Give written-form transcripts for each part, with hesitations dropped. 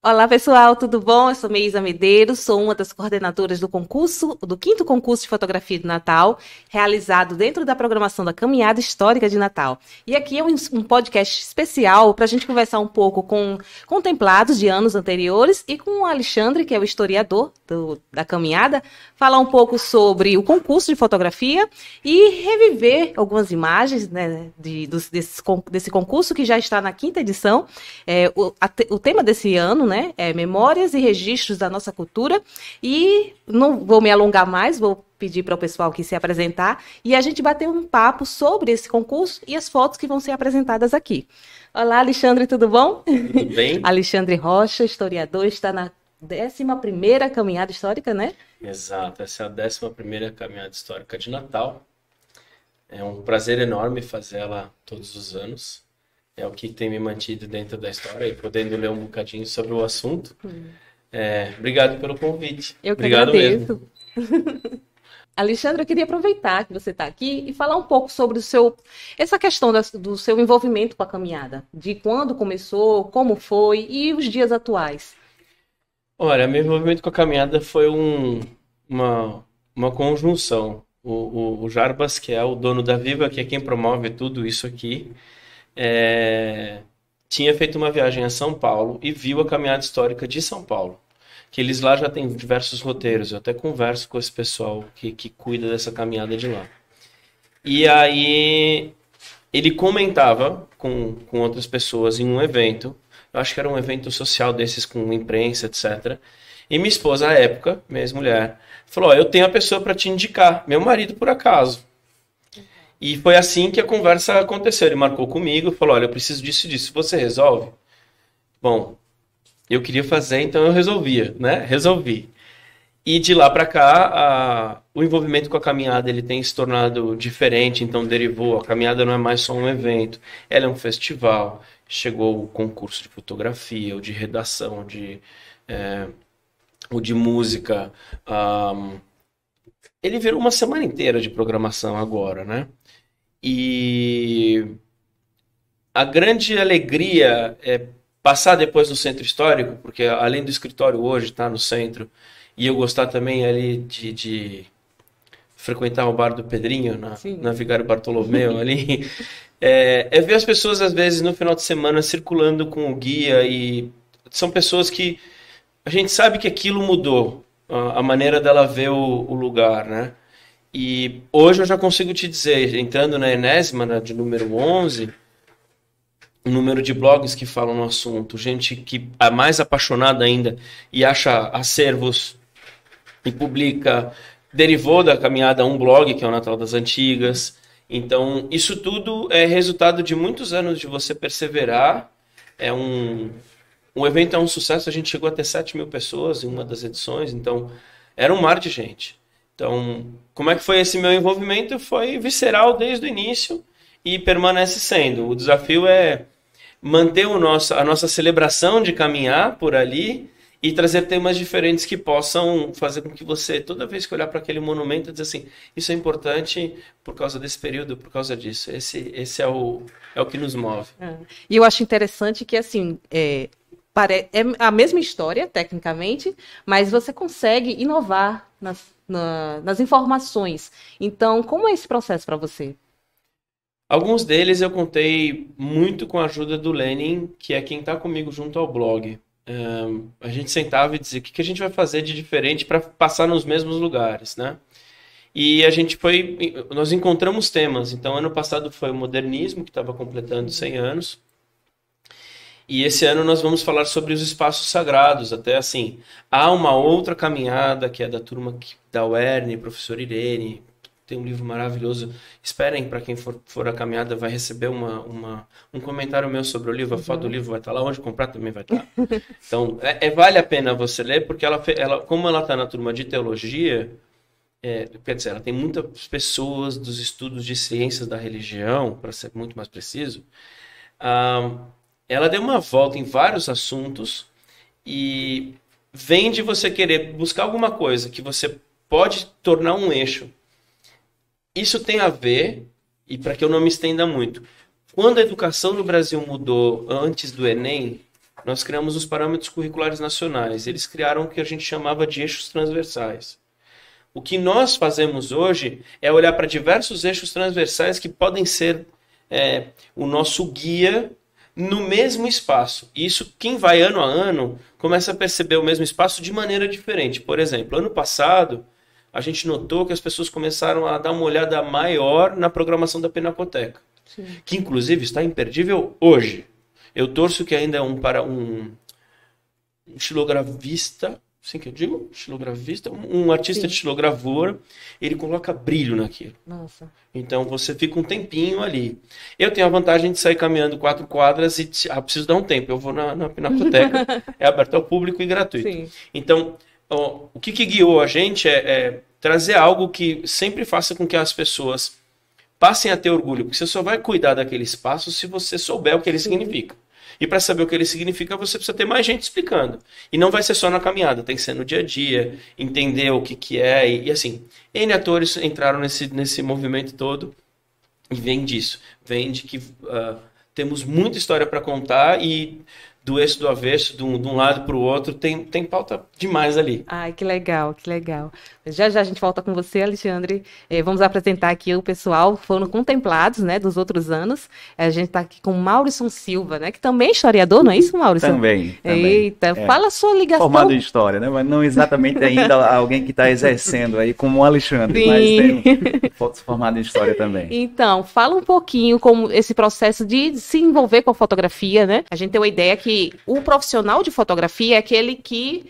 Olá pessoal, tudo bom? Eu sou Meisa Medeiros, sou uma das coordenadoras do concurso, do 5º concurso de fotografia de Natal, realizado dentro da programação da Caminhada Histórica de Natal. E aqui é um podcast especial para a gente conversar um pouco com contemplados de anos anteriores e com o Alexandre, que é o historiador da Caminhada, falar um pouco sobre o concurso de fotografia e reviver algumas imagens, né, desse concurso que já está na 5ª edição. O tema desse ano, né, memórias e registros da nossa cultura, e não vou me alongar mais, vou pedir para o pessoal aqui se apresentar e a gente bater um papo sobre esse concurso e as fotos que vão ser apresentadas aqui. Olá, Alexandre, tudo bom? Tudo bem? Alexandre Rocha, historiador, está na 11ª Caminhada Histórica, né? Exato, essa é a 11ª Caminhada Histórica de Natal. É um prazer enorme fazê-la todos os anos. É o que tem me mantido dentro da história e podendo ler um bocadinho sobre o assunto. Obrigado pelo convite. Eu que Obrigado agradeço. mesmo. Alexandre, eu queria aproveitar que você está aqui e falar um pouco sobre essa questão do seu envolvimento com a caminhada, de quando começou, como foi e os dias atuais. Olha, meu envolvimento com a caminhada foi uma conjunção. O Jarbas, que é o dono da Viva, que é quem promove tudo isso aqui, tinha feito uma viagem a São Paulo e viu a Caminhada Histórica de São Paulo, que eles lá já têm diversos roteiros. Eu até converso com esse pessoal que cuida dessa caminhada de lá. E aí ele comentava com outras pessoas em um evento, eu acho que era um evento social desses com imprensa, etc. E minha esposa, à época, minha ex-mulher, falou, eu tenho a pessoa para te indicar, meu marido por acaso. E foi assim que a conversa aconteceu. Ele marcou comigo, falou, olha, eu preciso disso e disso. Você resolve? Bom, eu queria fazer, então eu resolvia, né? Resolvi. E de lá para cá, o envolvimento com a caminhada ele tem se tornado diferente, então derivou. A caminhada não é mais só um evento, ela é um festival. Chegou o concurso de fotografia, ou de redação, ou de música. Ele virou uma semana inteira de programação agora, né? E a grande alegria é passar depois no centro histórico, porque além do escritório hoje estar no centro, e eu gostar também ali de frequentar o bar do Pedrinho, na Vigário Bartolomeu ali, ver as pessoas às vezes no final de semana circulando com o guia, e são pessoas que a gente sabe que aquilo mudou, a maneira dela ver o lugar, né? E hoje eu já consigo te dizer, entrando na enésima, de número 11, o número de blogs que falam no assunto, gente que é mais apaixonada ainda e acha acervos e publica, derivou da caminhada um blog, que é o Natal das Antigas. Então, isso tudo é resultado de muitos anos de você perseverar. O evento é um sucesso, a gente chegou a ter 7.000 pessoas em uma das edições, então era um mar de gente. Então, como é que foi esse meu envolvimento? Foi visceral desde o início e permanece sendo. O desafio é manter a nossa celebração de caminhar por ali e trazer temas diferentes que possam fazer com que você, toda vez que olhar para aquele monumento, dizer assim, isso é importante por causa desse período, por causa disso. Esse é o que nos move. E eu acho interessante que, assim, é a mesma história, tecnicamente, mas você consegue inovar nas informações. Então, como é esse processo para você? Alguns deles eu contei muito com a ajuda do Lenin, que é quem está comigo junto ao blog. A gente sentava e dizia o que a gente vai fazer de diferente para passar nos mesmos lugares, né? E nós encontramos temas. Então, ano passado foi o modernismo, que estava completando 100 anos. E esse ano nós vamos falar sobre os espaços sagrados. Até assim, há uma outra caminhada que é da turma da UERN, professor Irene. Tem um livro maravilhoso. Esperem, para quem for a caminhada, vai receber um comentário meu sobre o livro. A foto do livro vai estar lá, onde comprar também vai estar. Então, vale a pena você ler, porque como ela está na turma de teologia, quer dizer, ela tem muitas pessoas dos estudos de ciências da religião, para ser muito mais preciso. Ela deu uma volta em vários assuntos e vem de você querer buscar alguma coisa que você pode tornar um eixo. Isso tem a ver, e para que eu não me estenda muito, quando a educação no Brasil mudou antes do Enem, nós criamos os parâmetros curriculares nacionais. Eles criaram o que a gente chamava de eixos transversais. O que nós fazemos hoje é olhar para diversos eixos transversais que podem ser o nosso guia no mesmo espaço. E isso, quem vai ano a ano, começa a perceber o mesmo espaço de maneira diferente. Por exemplo, ano passado, a gente notou que as pessoas começaram a dar uma olhada maior na programação da Pinacoteca. Sim. Que, inclusive, está imperdível hoje. Eu torço que ainda um estilogravista, assim que eu digo, estilogravista, um artista de estilogravura, ele coloca brilho naquilo. Nossa. Então você fica um tempinho ali. Eu tenho a vantagem de sair caminhando 4 quadras e preciso dar um tempo. Eu vou na Pinacoteca, é aberto ao público e gratuito. Sim. Então, o que guiou a gente é trazer algo que sempre faça com que as pessoas passem a ter orgulho, porque você só vai cuidar daquele espaço se você souber o que ele significa. E para saber o que ele significa, você precisa ter mais gente explicando. E não vai ser só na caminhada, tem que ser no dia a dia, entender o que é. E assim, N atores entraram nesse movimento todo e vem disso. Vem de que temos muita história para contar e do eixo do avesso, de um lado para o outro, tem pauta demais ali. Ai, que legal, que legal. Já a gente volta com você, Alexandre. Vamos apresentar aqui o pessoal, foram contemplados, né, dos outros anos. A gente está aqui com o Maurisson Silva, né, que também é historiador, não é isso, Maurisson? Também. Eita, fala a sua ligação. Formado em história, né, mas não exatamente ainda alguém que está exercendo aí, como o Alexandre, sim, mas formado em história também. Então, fala um pouquinho como esse processo de se envolver com a fotografia, né? A gente tem uma ideia que o profissional de fotografia é aquele que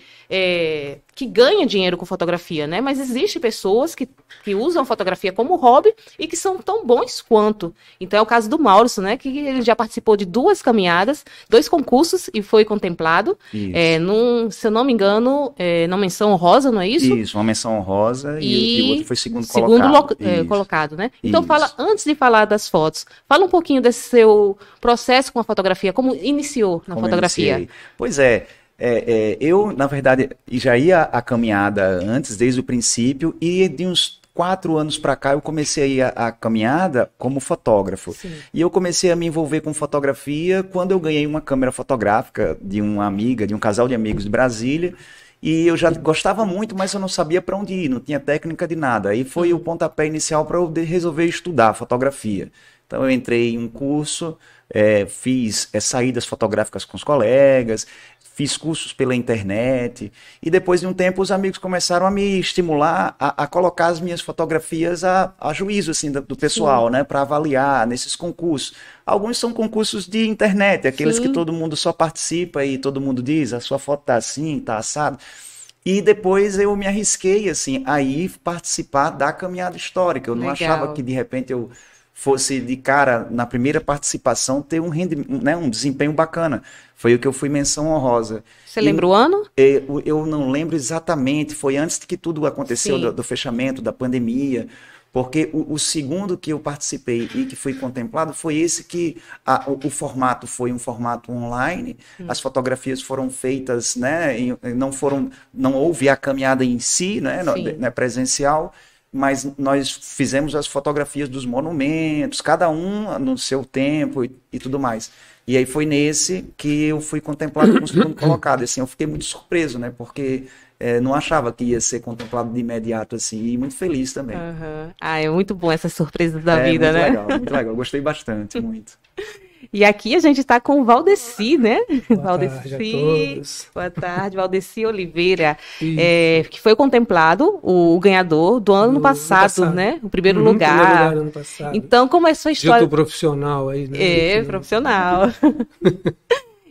ganha dinheiro com fotografia, né? Mas existem pessoas que usam fotografia como hobby e que são tão bons quanto. Então é o caso do Maurisson, né? Que ele já participou de 2 caminhadas, 2 concursos e foi contemplado. Se eu não me engano, na menção honrosa, não é isso? Isso, uma menção honrosa e o outro foi segundo colocado. Né? Então antes de falar das fotos, fala um pouquinho desse seu processo com a fotografia, como iniciou na fotografia. Iniciei. Pois é. Eu, na verdade, já ia à caminhada antes, desde o princípio, e de uns 4 anos para cá eu comecei a ir à caminhada como fotógrafo. Sim. E eu comecei a me envolver com fotografia quando eu ganhei uma câmera fotográfica de uma amiga, de um casal de amigos de Brasília, e eu já gostava muito, mas eu não sabia para onde ir, não tinha técnica de nada. Aí foi o pontapé inicial para eu resolver estudar fotografia. Então eu entrei em um curso, fiz saídas fotográficas com os colegas, fiz cursos pela internet e depois de um tempo os amigos começaram a me estimular a colocar as minhas fotografias a juízo assim, do pessoal, né, para avaliar nesses concursos. Alguns são concursos de internet, aqueles que todo mundo só participa e todo mundo diz, a sua foto tá assim, tá assado. E depois eu me arrisquei assim, a ir participar da caminhada histórica. Eu não achava que de repente eu fosse de cara, na primeira participação, ter um desempenho bacana. Foi o que eu fui menção honrosa. Você lembra o ano? Eu não lembro exatamente, foi antes de que tudo aconteceu, do fechamento, da pandemia, porque o segundo que eu participei e que fui contemplado foi esse que o formato foi um formato online, as fotografias foram feitas, né, não houve a caminhada em si, né, presencial, mas nós fizemos as fotografias dos monumentos, cada um no seu tempo e tudo mais. E aí foi nesse que eu fui contemplado como segundo colocado. Assim, eu fiquei muito surpreso, né? Porque não achava que ia ser contemplado de imediato, assim, e muito feliz também. Uhum. É muito bom essas surpresas da vida, né? Muito legal. Gostei bastante, muito. E aqui a gente está com o Valdeci, né? Boa tarde a todos. Boa tarde, Valdeci Oliveira, que foi contemplado o ganhador do ano passado, né? O primeiro lugar. Ano passado. Então, como é a sua história? Dito profissional aí, né? Profissional.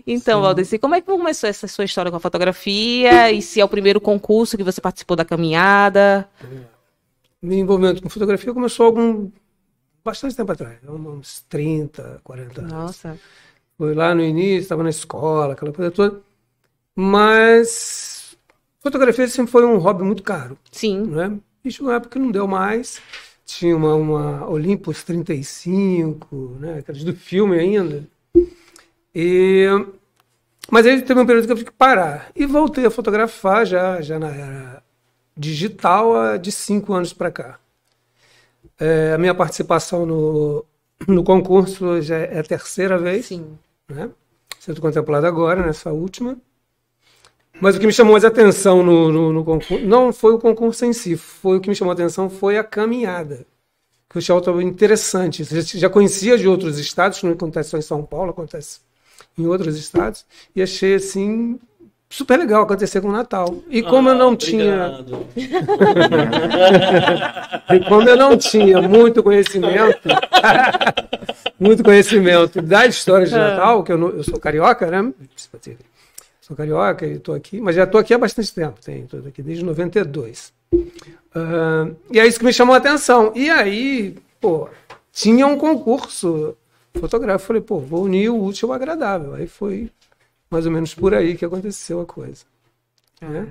Então, Valdeci, como é que começou essa sua história com a fotografia? E se é o primeiro concurso que você participou da caminhada? Meu envolvimento com fotografia começou bastante tempo atrás, uns 30, 40 anos. Nossa. Foi lá no início, estava na escola, aquela coisa toda. Mas fotografia sempre foi um hobby muito caro. Sim. Né? E chegou uma época que não deu mais. Tinha uma Olympus 35, né? Aquelas do filme ainda. Mas aí teve um período que eu tive que parar. E voltei a fotografar já na era digital de 5 anos para cá. A minha participação no concurso já é a terceira vez. Sim. Né? Sendo contemplado agora, nessa última. Mas o que me chamou mais atenção no concurso não foi o concurso em si, o que me chamou a atenção foi a caminhada. Que eu achava interessante. Já conhecia de outros estados, não acontece só em São Paulo, acontece em outros estados, e achei assim super legal acontecer com o Natal. E como eu não tinha e como eu não tinha muito conhecimento da história de Natal, que eu sou carioca, né? Sou carioca e estou aqui, mas já estou aqui há bastante tempo, estou aqui desde 92. E é isso que me chamou a atenção. E aí, tinha um concurso fotográfico. Falei, vou unir o útil ao agradável. Aí foi mais ou menos por aí que aconteceu a coisa. Né?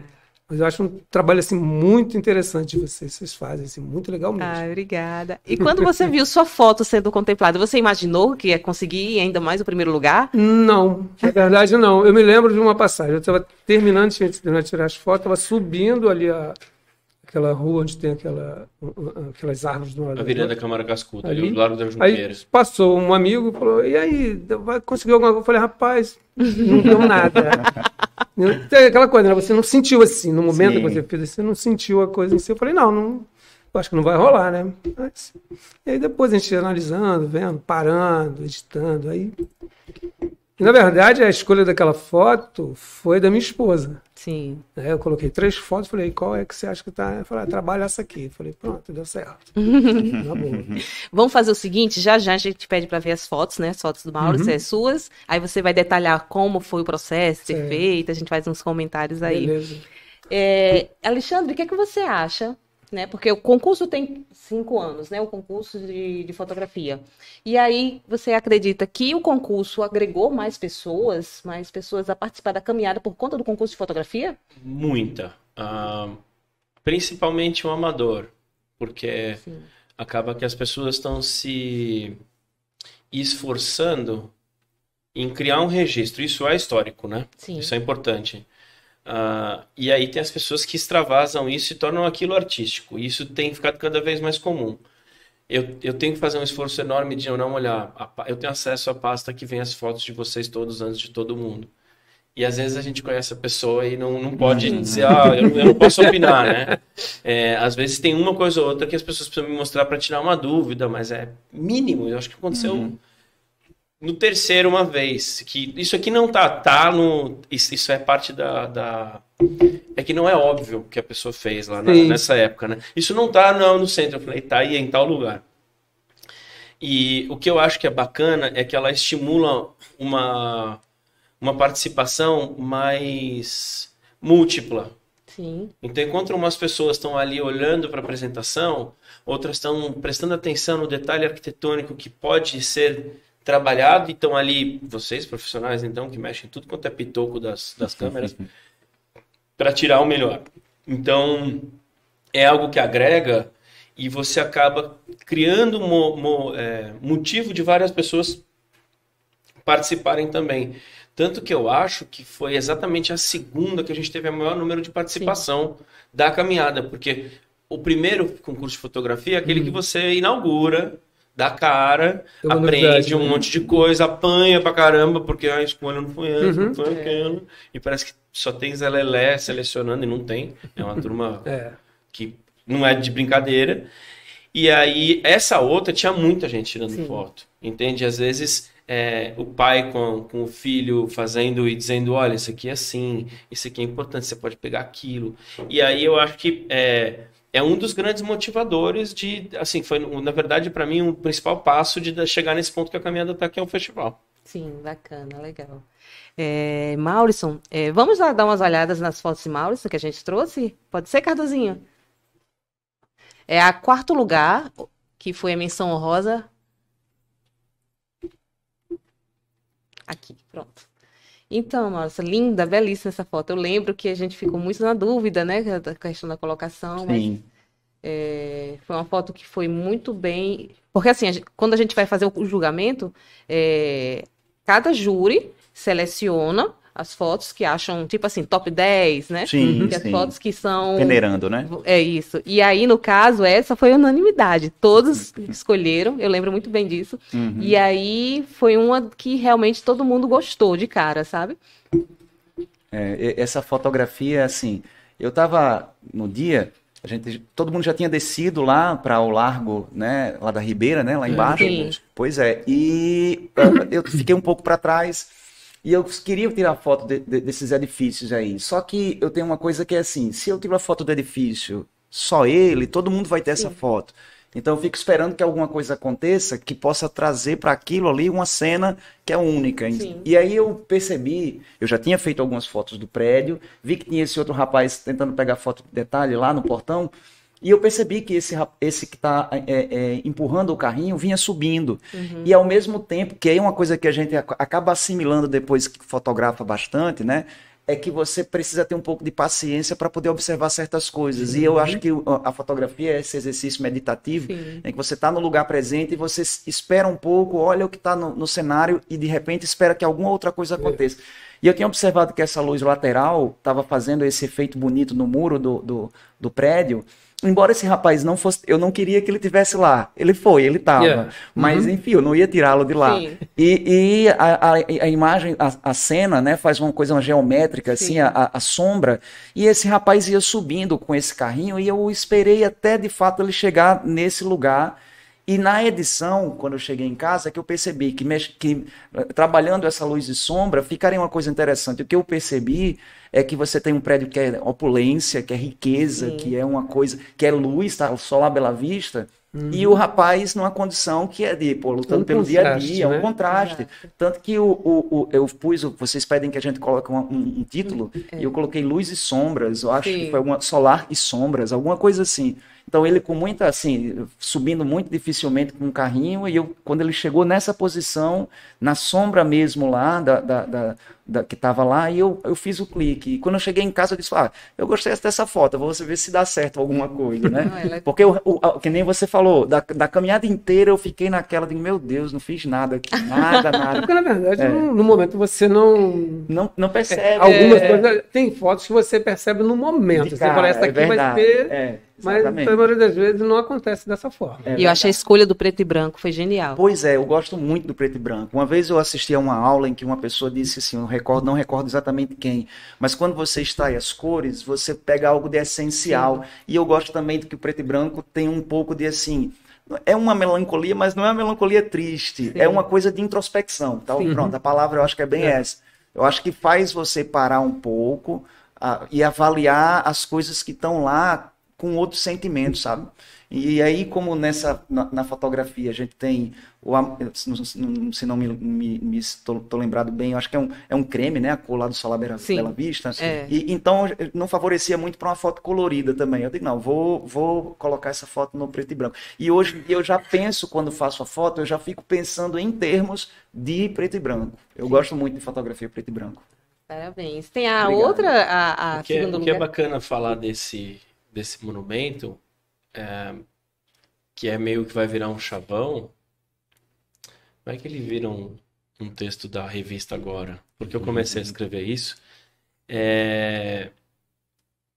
Mas eu acho um trabalho assim, muito interessante vocês fazem, assim, muito legal mesmo. Obrigada. E quando você viu sua foto sendo contemplada, você imaginou que ia conseguir ainda mais o primeiro lugar? Não, na verdade não. Eu me lembro de uma passagem. Eu estava terminando de tirar as fotos, estava subindo ali aquela rua onde tem aquelas árvores do lado. Avenida Câmara Cascuda, ali, do Largo da Junqueira. Aí passou um amigo e falou, e aí, vai conseguir alguma coisa? Eu falei, rapaz, não deu nada. Aquela coisa, né? Você não sentiu assim, no momento que você fez, você não sentiu a coisa em si. Eu falei, não, acho que não vai rolar, né? E aí depois a gente analisando, vendo, parando, editando, aí... E, na verdade, a escolha daquela foto foi da minha esposa. Sim. Eu coloquei 3 fotos, falei, qual é que você acha que tá? Eu falei, trabalha essa aqui. Eu falei, pronto, deu certo. Tá bom. Vamos fazer o seguinte, já a gente pede para ver as fotos, né? As fotos do Maurício, as suas. Aí você vai detalhar como foi o processo, ser feito, a gente faz uns comentários aí. Beleza. Alexandre, o que é que você acha? Né? Porque o concurso tem 5 anos, né? O concurso de fotografia. E aí, você acredita que o concurso agregou mais pessoas a participar da caminhada por conta do concurso de fotografia? Muita. Principalmente o amador, porque acaba que as pessoas estão se esforçando em criar um registro. Isso é histórico, né? Sim. Isso é importante. E aí tem as pessoas que extravasam isso e tornam aquilo artístico. E isso tem ficado cada vez mais comum. Eu tenho que fazer um esforço enorme de eu não olhar. Eu tenho acesso à pasta que vem as fotos de vocês todos antes de todo mundo. E às vezes a gente conhece a pessoa e não pode dizer, eu não posso opinar, né? Às vezes tem uma coisa ou outra que as pessoas precisam me mostrar para tirar uma dúvida, mas é mínimo. Eu acho que aconteceu no terceiro uma vez. Que isso aqui não tá no... Isso é parte é que não é óbvio que a pessoa fez lá nessa época, né? Isso não tá no centro. Eu falei, tá aí em tal lugar. E o que eu acho que é bacana é que ela estimula uma participação mais múltipla. Sim. Então, enquanto umas pessoas estão ali olhando para a apresentação, outras estão prestando atenção no detalhe arquitetônico que pode ser trabalhado, e estão ali, vocês profissionais, então, que mexem tudo quanto é pitoco das câmeras, para tirar o melhor. Então, é algo que agrega e você acaba criando motivo de várias pessoas participarem também. Tanto que eu acho que foi exatamente a segunda que a gente teve o maior número de participação da caminhada, porque o primeiro concurso de fotografia é aquele que você inaugura, dá cara, aprende um monte de coisa, apanha pra caramba, porque a escolha não foi essa, não foi aquela, e parece que só tem Zé Lelé selecionando, e não tem, é uma turma que não é de brincadeira. E aí, essa outra tinha muita gente tirando foto, entende? Às vezes... o pai com o filho fazendo e dizendo, olha, isso aqui é assim, isso aqui é importante, você pode pegar aquilo. E aí eu acho que é um dos grandes motivadores de, assim, foi, na verdade, para mim, um principal passo de chegar nesse ponto que a caminhada está, que é o festival. Sim, bacana, legal. Maurício, vamos lá dar umas olhadas nas fotos de Maurício que a gente trouxe? Pode ser, Cardozinho? A 4º lugar, que foi a menção honrosa. Aqui, pronto. Então, nossa, linda, belíssima essa foto. Eu lembro que a gente ficou muito na dúvida, né, da questão da colocação. Sim. Foi uma foto que foi muito bem. Porque assim, quando a gente vai fazer o julgamento, cada júri seleciona as fotos que acham, tipo assim, top 10, né? Sim, Que as sim. fotos que são. Peneirando, né? É isso. E aí, no caso, essa foi unanimidade. Todos escolheram, eu lembro muito bem disso. E aí foi uma que realmente todo mundo gostou de cara, sabe? Essa fotografia, assim, eu tava no dia, todo mundo já tinha descido lá para o largo, né, lá da Ribeira, né, lá embaixo. Sim. Pois é, e eu fiquei um pouco para trás e eu queria tirar foto desses edifícios aí. Só que eu tenho uma coisa que é assim, se eu tirar foto do edifício, só ele, todo mundo vai ter essa foto. Então eu fico esperando que alguma coisa aconteça que possa trazer para aquilo ali uma cena que é única. Sim. E aí eu percebi, eu já tinha feito algumas fotos do prédio, vi que tinha esse outro rapaz tentando pegar foto de detalhe lá no portão, e eu percebi que esse que está empurrando o carrinho vinha subindo. E ao mesmo tempo, que é uma coisa que a gente acaba assimilando depois que fotografa bastante, né? É que você precisa ter um pouco de paciência para poder observar certas coisas. E eu acho que a fotografia é esse exercício meditativo, em que você está no lugar presente e você espera um pouco, olha o que está no cenário e de repente espera que alguma outra coisa aconteça. E eu tinha observado que essa luz lateral estava fazendo esse efeito bonito no muro do prédio. Embora esse rapaz não fosse, eu não queria que ele tivesse lá. Ele estava. Mas enfim, eu não ia tirá-lo de lá. Sim. E a imagem, a cena, né, faz uma coisa geométrica, assim, a sombra. E esse rapaz ia subindo com esse carrinho e eu esperei até de fato ele chegar nesse lugar. E na edição, quando eu cheguei em casa, que eu percebi que trabalhando essa luz e sombra, ficaria uma coisa interessante. O que eu percebi é que você tem um prédio que é opulência, que é riqueza, que é uma coisa, que é luz, tá? O sol à bela vista. E o rapaz numa condição que é de, lutando pelo dia a dia, né? um contraste. Exato. Tanto que eu pus, vocês pedem que a gente coloque um título, e eu coloquei luz e sombras, eu acho que foi uma solar e sombras, alguma coisa assim. Então ele com muita, assim, subindo muito dificilmente com um carrinho, e quando ele chegou nessa posição, na sombra mesmo lá, que estava lá, e eu fiz o clique. E quando eu cheguei em casa, eu disse, eu gostei dessa foto, vou ver se dá certo alguma coisa, né? Porque, que nem você falou, da caminhada inteira eu fiquei naquela de, meu Deus, não fiz nada aqui, nada. Porque, na verdade, no momento você não percebe. Algumas coisas, tem fotos que você percebe no momento. Você fala, essa aqui vai ser... Mas, na maioria das vezes, não acontece dessa forma. E eu achei a escolha do preto e branco foi genial. Pois é, eu gosto muito do preto e branco. Uma vez eu assisti a uma aula em que uma pessoa disse assim, não recordo exatamente quem, mas quando você extrai as cores, você pega algo de essencial. E eu gosto também de que o preto e branco tem um pouco de assim... É uma melancolia, mas não é uma melancolia triste. É uma coisa de introspecção. Então, pronto, a palavra eu acho que é bem essa. Eu acho que faz você parar um pouco e avaliar as coisas que estão lá com outros sentimentos, sabe? E aí, como na fotografia a gente tem, se não estou lembrado bem, eu acho que é um creme, né? A cor lá do Sol à Bela Vista. E, então, não favorecia muito para uma foto colorida também. Eu digo, não, vou colocar essa foto no preto e branco. E hoje eu já penso, quando faço a foto, eu já fico pensando em termos de preto e branco. Eu gosto muito de fotografia preto e branco. Parabéns. Tem a Obrigado. outra, O que é bacana falar desse monumento, que é meio que vai virar um chavão, vai que ele vira um texto da revista agora, porque eu comecei a escrever isso.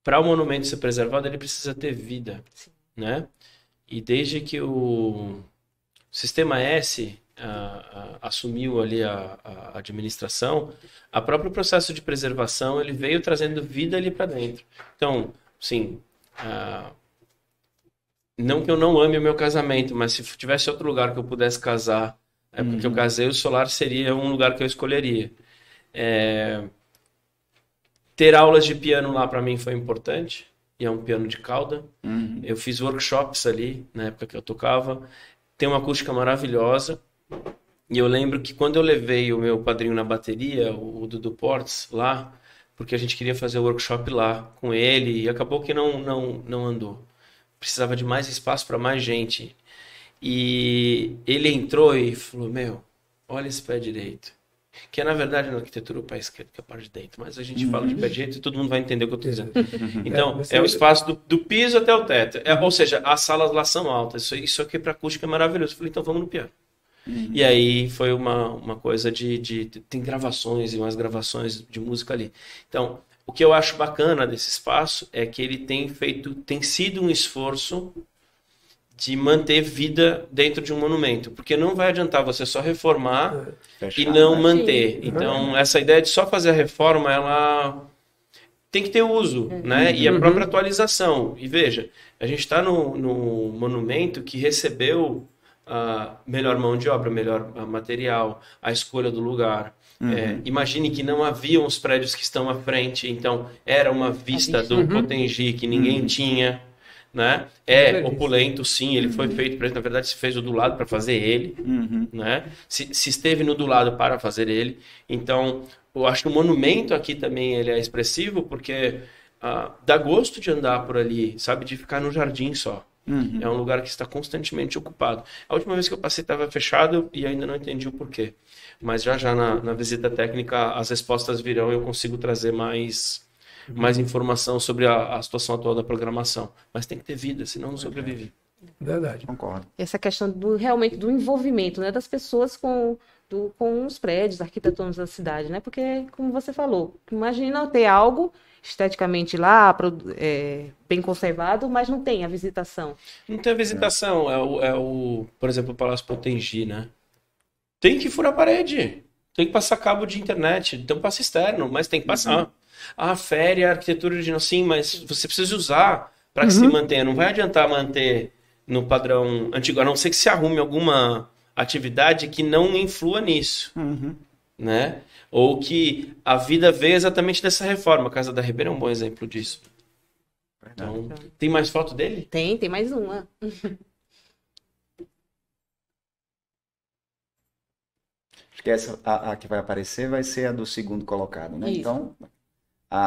Para o monumento ser preservado, ele precisa ter vida, né? E desde que o Sistema S assumiu ali a administração, o próprio processo de preservação ele veio trazendo vida ali para dentro. Então, sim, não que eu não ame o meu casamento, mas se tivesse outro lugar que eu pudesse casar, porque eu casei, o Solar seria um lugar que eu escolheria. Ter aulas de piano lá para mim foi importante, e é um piano de cauda. Eu fiz workshops ali, na época que eu tocava. Tem uma acústica maravilhosa, e eu lembro que quando eu levei o meu padrinho na bateria, o Dudu Portes, lá, porque a gente queria fazer o workshop lá com ele, e acabou que não andou. Precisava de mais espaço para mais gente. E ele entrou e falou, olha esse pé direito. que é, na verdade, na arquitetura, o pé esquerdo, que é a parte de dentro. Mas a gente fala de pé direito e todo mundo vai entender o que eu estou dizendo. Então, é o espaço do piso até o teto. Ou seja, as salas lá são altas. Isso aqui para acústica é maravilhoso. Eu falei, então vamos no piano. E aí foi uma coisa tem gravações e umas gravações de música ali. Então, o que eu acho bacana desse espaço é que ele tem sido um esforço de manter vida dentro de um monumento, porque não vai adiantar você só reformar e não manter. Então, essa ideia de só fazer a reforma, ela tem que ter uso, né? E a própria atualização. E veja, a gente está no monumento que recebeu a melhor mão de obra, melhor material, a escolha do lugar. Imagine que não haviam os prédios que estão à frente, então era uma vista do Potengi que ninguém tinha, né? É opulento, sim, ele foi feito para, na verdade, se fez o do lado para fazer ele, né? Se esteve no do lado para fazer ele. Então, eu acho que o monumento aqui também ele é expressivo porque dá gosto de andar por ali, sabe, de ficar no jardim só. É um lugar que está constantemente ocupado. A última vez que eu passei estava fechado e ainda não entendi o porquê. Mas já na visita técnica as respostas virão e eu consigo trazer mais informação sobre a situação atual da programação. Mas tem que ter vida, senão não sobrevive. Verdade. Concordo. Essa questão realmente do envolvimento, né, das pessoas com os prédios arquitetônicos da cidade, né? Porque, como você falou, imagina ter algo esteticamente lá, bem conservado, mas não tem a visitação. Não tem a visitação. Por exemplo, o Palácio Potengi, né? Tem que furar a parede. Tem que passar cabo de internet. Então passa externo, mas tem que passar. Fere a arquitetura original, sim, mas você precisa usar para que se mantenha. Não vai adiantar manter no padrão antigo, a não ser que se arrume alguma atividade que não influa nisso. Né? Ou que a vida veio exatamente dessa reforma. A Casa da Ribeira é um bom exemplo disso. Então, tem mais foto dele? Tem mais uma. Acho que essa, a que vai aparecer vai ser a do segundo colocado, né? Isso. Então,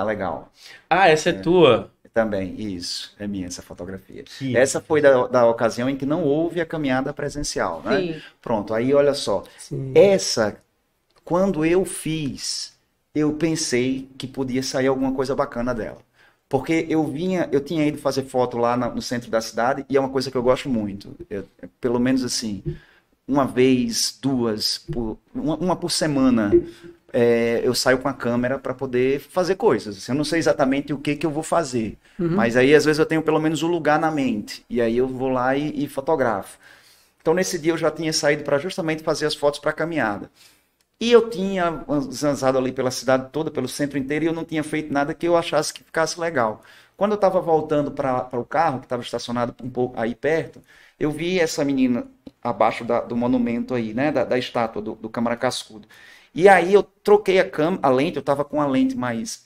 legal. Essa é tua? Também, isso. É minha essa fotografia. Essa foi da ocasião em que não houve a caminhada presencial, né? Sim. Pronto, aí olha só. Sim. Essa, quando eu fiz, eu pensei que podia sair alguma coisa bacana dela. Porque eu tinha ido fazer foto lá no centro da cidade e é uma coisa que eu gosto muito. Pelo menos assim, uma vez, duas, uma por semana, eu saio com a câmera para poder fazer coisas. Eu não sei exatamente o que eu vou fazer, mas aí às vezes eu tenho pelo menos o lugar na mente. E aí eu vou lá e fotografo. Então nesse dia eu já tinha saído para justamente fazer as fotos para a caminhada. E eu tinha zanzado ali pela cidade toda, pelo centro inteiro, e eu não tinha feito nada que eu achasse que ficasse legal. Quando eu estava voltando para o carro, que estava estacionado um pouco aí perto, eu vi essa menina abaixo do monumento aí, né, da estátua do Câmara Cascudo. E aí eu troquei a lente, eu estava com a lente mais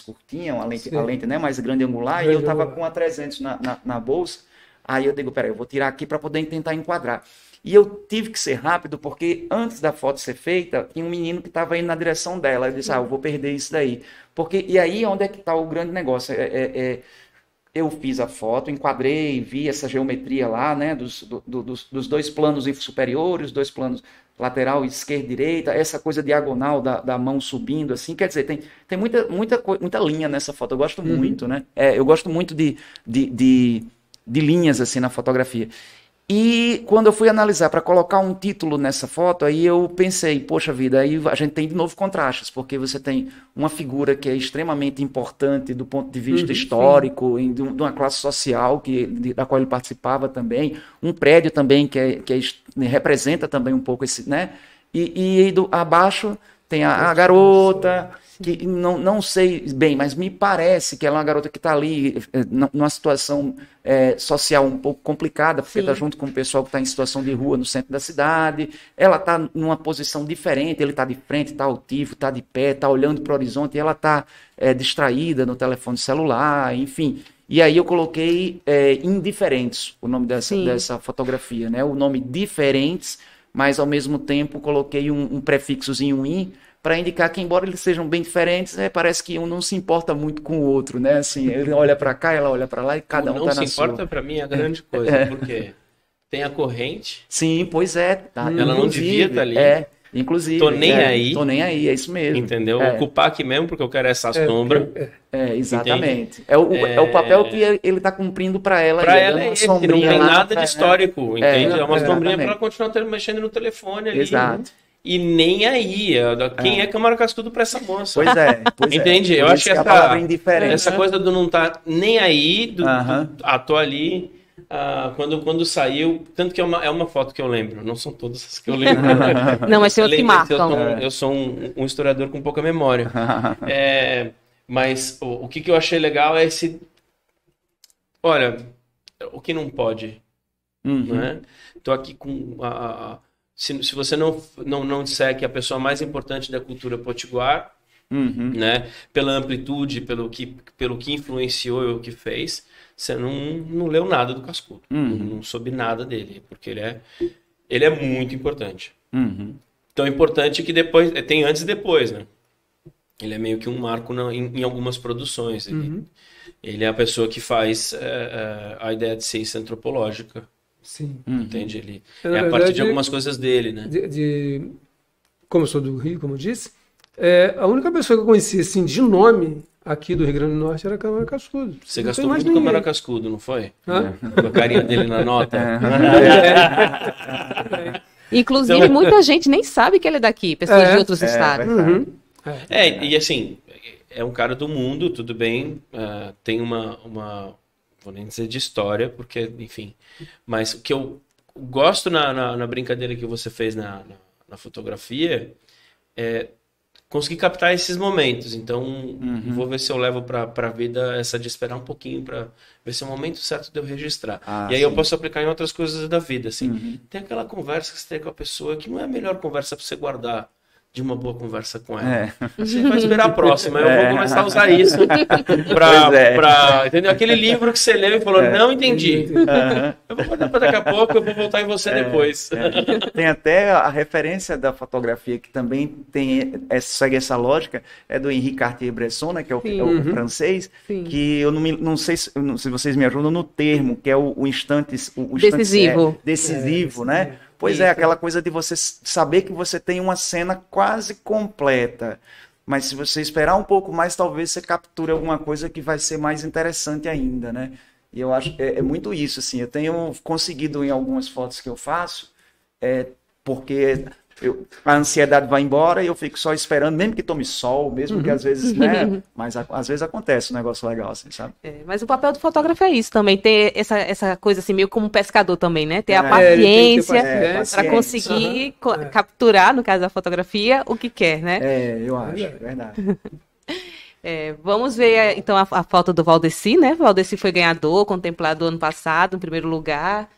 curtinha, a lente né, mais grande angular, e eu estava com a 300 na bolsa. Aí eu digo, peraí, eu vou tirar aqui para poder tentar enquadrar. E eu tive que ser rápido, porque antes da foto ser feita, tinha um menino que estava indo na direção dela. Eu disse, eu vou perder isso daí. E aí, onde é que está o grande negócio? Eu fiz a foto, enquadrei, vi essa geometria lá, né, dos dois planos superiores, os dois planos lateral, esquerda e direita, essa coisa diagonal da mão subindo, assim. Quer dizer, tem muita linha nessa foto. Eu gosto muito, né? Eu gosto muito de linhas, assim, na fotografia. E quando eu fui analisar para colocar um título nessa foto, aí eu pensei, poxa vida, aí a gente tem de novo contrastes, porque você tem uma figura que é extremamente importante do ponto de vista histórico, de uma classe social da qual ele participava também, um prédio também que representa também um pouco esse, né? E abaixo tem a garota, que não sei bem, mas me parece que ela é uma garota que está ali numa situação social um pouco complicada, porque está junto com o pessoal que está em situação de rua no centro da cidade. Ela está numa posição diferente, ele está de frente, está altivo, está de pé, está olhando para o horizonte, e ela está distraída no telefone celular, enfim. E aí eu coloquei Indiferentes, o nome dessa fotografia, né? O nome Diferentes, mas ao mesmo tempo coloquei um prefixozinho in, para indicar que, embora eles sejam bem diferentes, parece que um não se importa muito com o outro, né? Assim, ele olha para cá, ela olha para lá e cada um está na sua. Não se importa, para mim, é a grande coisa, porque tem a corrente. Sim, pois é. Ela não devia estar ali. Inclusive. Tô nem aí. Tô nem aí, é isso mesmo. Entendeu? Ocupar aqui mesmo porque eu quero essa sombra. Exatamente. É o papel que ele tá cumprindo para ela. Para ela é esse, não tem nada de histórico, entende? É uma sombrinha para ela continuar mexendo no telefone ali. Exato. E nem aí. Quem é Câmara Cascudo para essa moça? Pois é. Entende? Eu acho que a palavra indiferente. essa coisa do não estar nem aí, tô ali. Quando saiu, tanto que é uma foto que eu lembro, não são todas as que eu lembro. Não, mas tem outras que marcam. Eu sou um historiador com pouca memória. Mas o que eu achei legal é esse... Olha, o que não pode, né? Tô aqui com... Se você não disser que a pessoa mais importante da cultura potiguar, né? Pela amplitude, pelo que influenciou e o que fez, você não leu nada do Cascudo. Não soube nada dele, porque ele é muito importante. Tão importante que depois tem antes e depois, né? Ele é meio que um marco em algumas produções. Ele é a pessoa que faz a ideia de ciência antropológica. Sim. Entende? Ele é a partir de algumas coisas dele, né? Como eu sou do Rio, como eu disse, a única pessoa que eu conhecia assim, de nome aqui do Rio Grande do Norte era a Câmara Cascudo. Você gastou muito com a Câmara Cascudo, não foi? Com a carinha dele na nota. Inclusive, Então... muita gente nem sabe que ele é daqui, pessoas de outros estados. E assim, é um cara do mundo, tudo bem, tem uma vou nem dizer de história, porque, enfim, mas o que eu gosto na brincadeira que você fez na fotografia é conseguir captar esses momentos. Então, vou ver se eu levo para a vida essa de esperar um pouquinho para ver se é o momento certo de eu registrar. E aí eu posso aplicar em outras coisas da vida, assim. Tem aquela conversa que você tem com a pessoa que não é a melhor conversa para você guardar de uma boa conversa com ela. Você vai esperar a próxima. Eu vou começar a usar isso pra entendeu? Aquele livro que você leu e falou, não entendi. Eu vou guardar para daqui a pouco, eu vou voltar em você depois. Tem até a referência da fotografia que também segue essa lógica, é do Henri Cartier-Bresson, né, que é o francês, que eu não sei se vocês me ajudam no termo, que é o instante... decisivo. Decisivo, né? Pois é, aquela coisa de você saber que você tem uma cena quase completa, mas se você esperar um pouco mais, talvez você capture alguma coisa que vai ser mais interessante ainda, né? E eu acho que é muito isso, assim, eu tenho conseguido em algumas fotos que eu faço, porque a ansiedade vai embora e eu fico só esperando, mesmo que tome sol, mesmo que às vezes, né? Mas às vezes acontece um negócio legal, assim, sabe? Mas o papel do fotógrafo é isso também, ter essa coisa assim, meio como um pescador também, né? Ter a paciência para conseguir capturar, no caso da fotografia, o que quer, né? Eu acho, é verdade. Vamos ver, então, a foto do Valdeci, né? O Valdeci foi ganhador, contemplador ano passado, em primeiro lugar,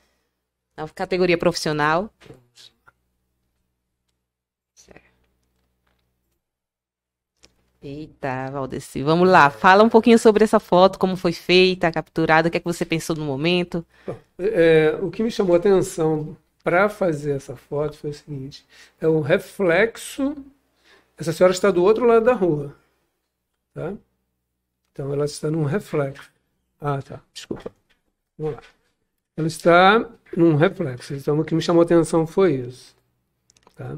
na categoria profissional. Eita, Valdeci, vamos lá. Fala um pouquinho sobre essa foto, como foi feita, capturada, o que é que você pensou no momento? O que me chamou a atenção para fazer essa foto foi o seguinte, é um reflexo, essa senhora está do outro lado da rua, tá? Então ela está num reflexo. Desculpa. Vamos lá. Ela está num reflexo, então o que me chamou a atenção foi isso, tá?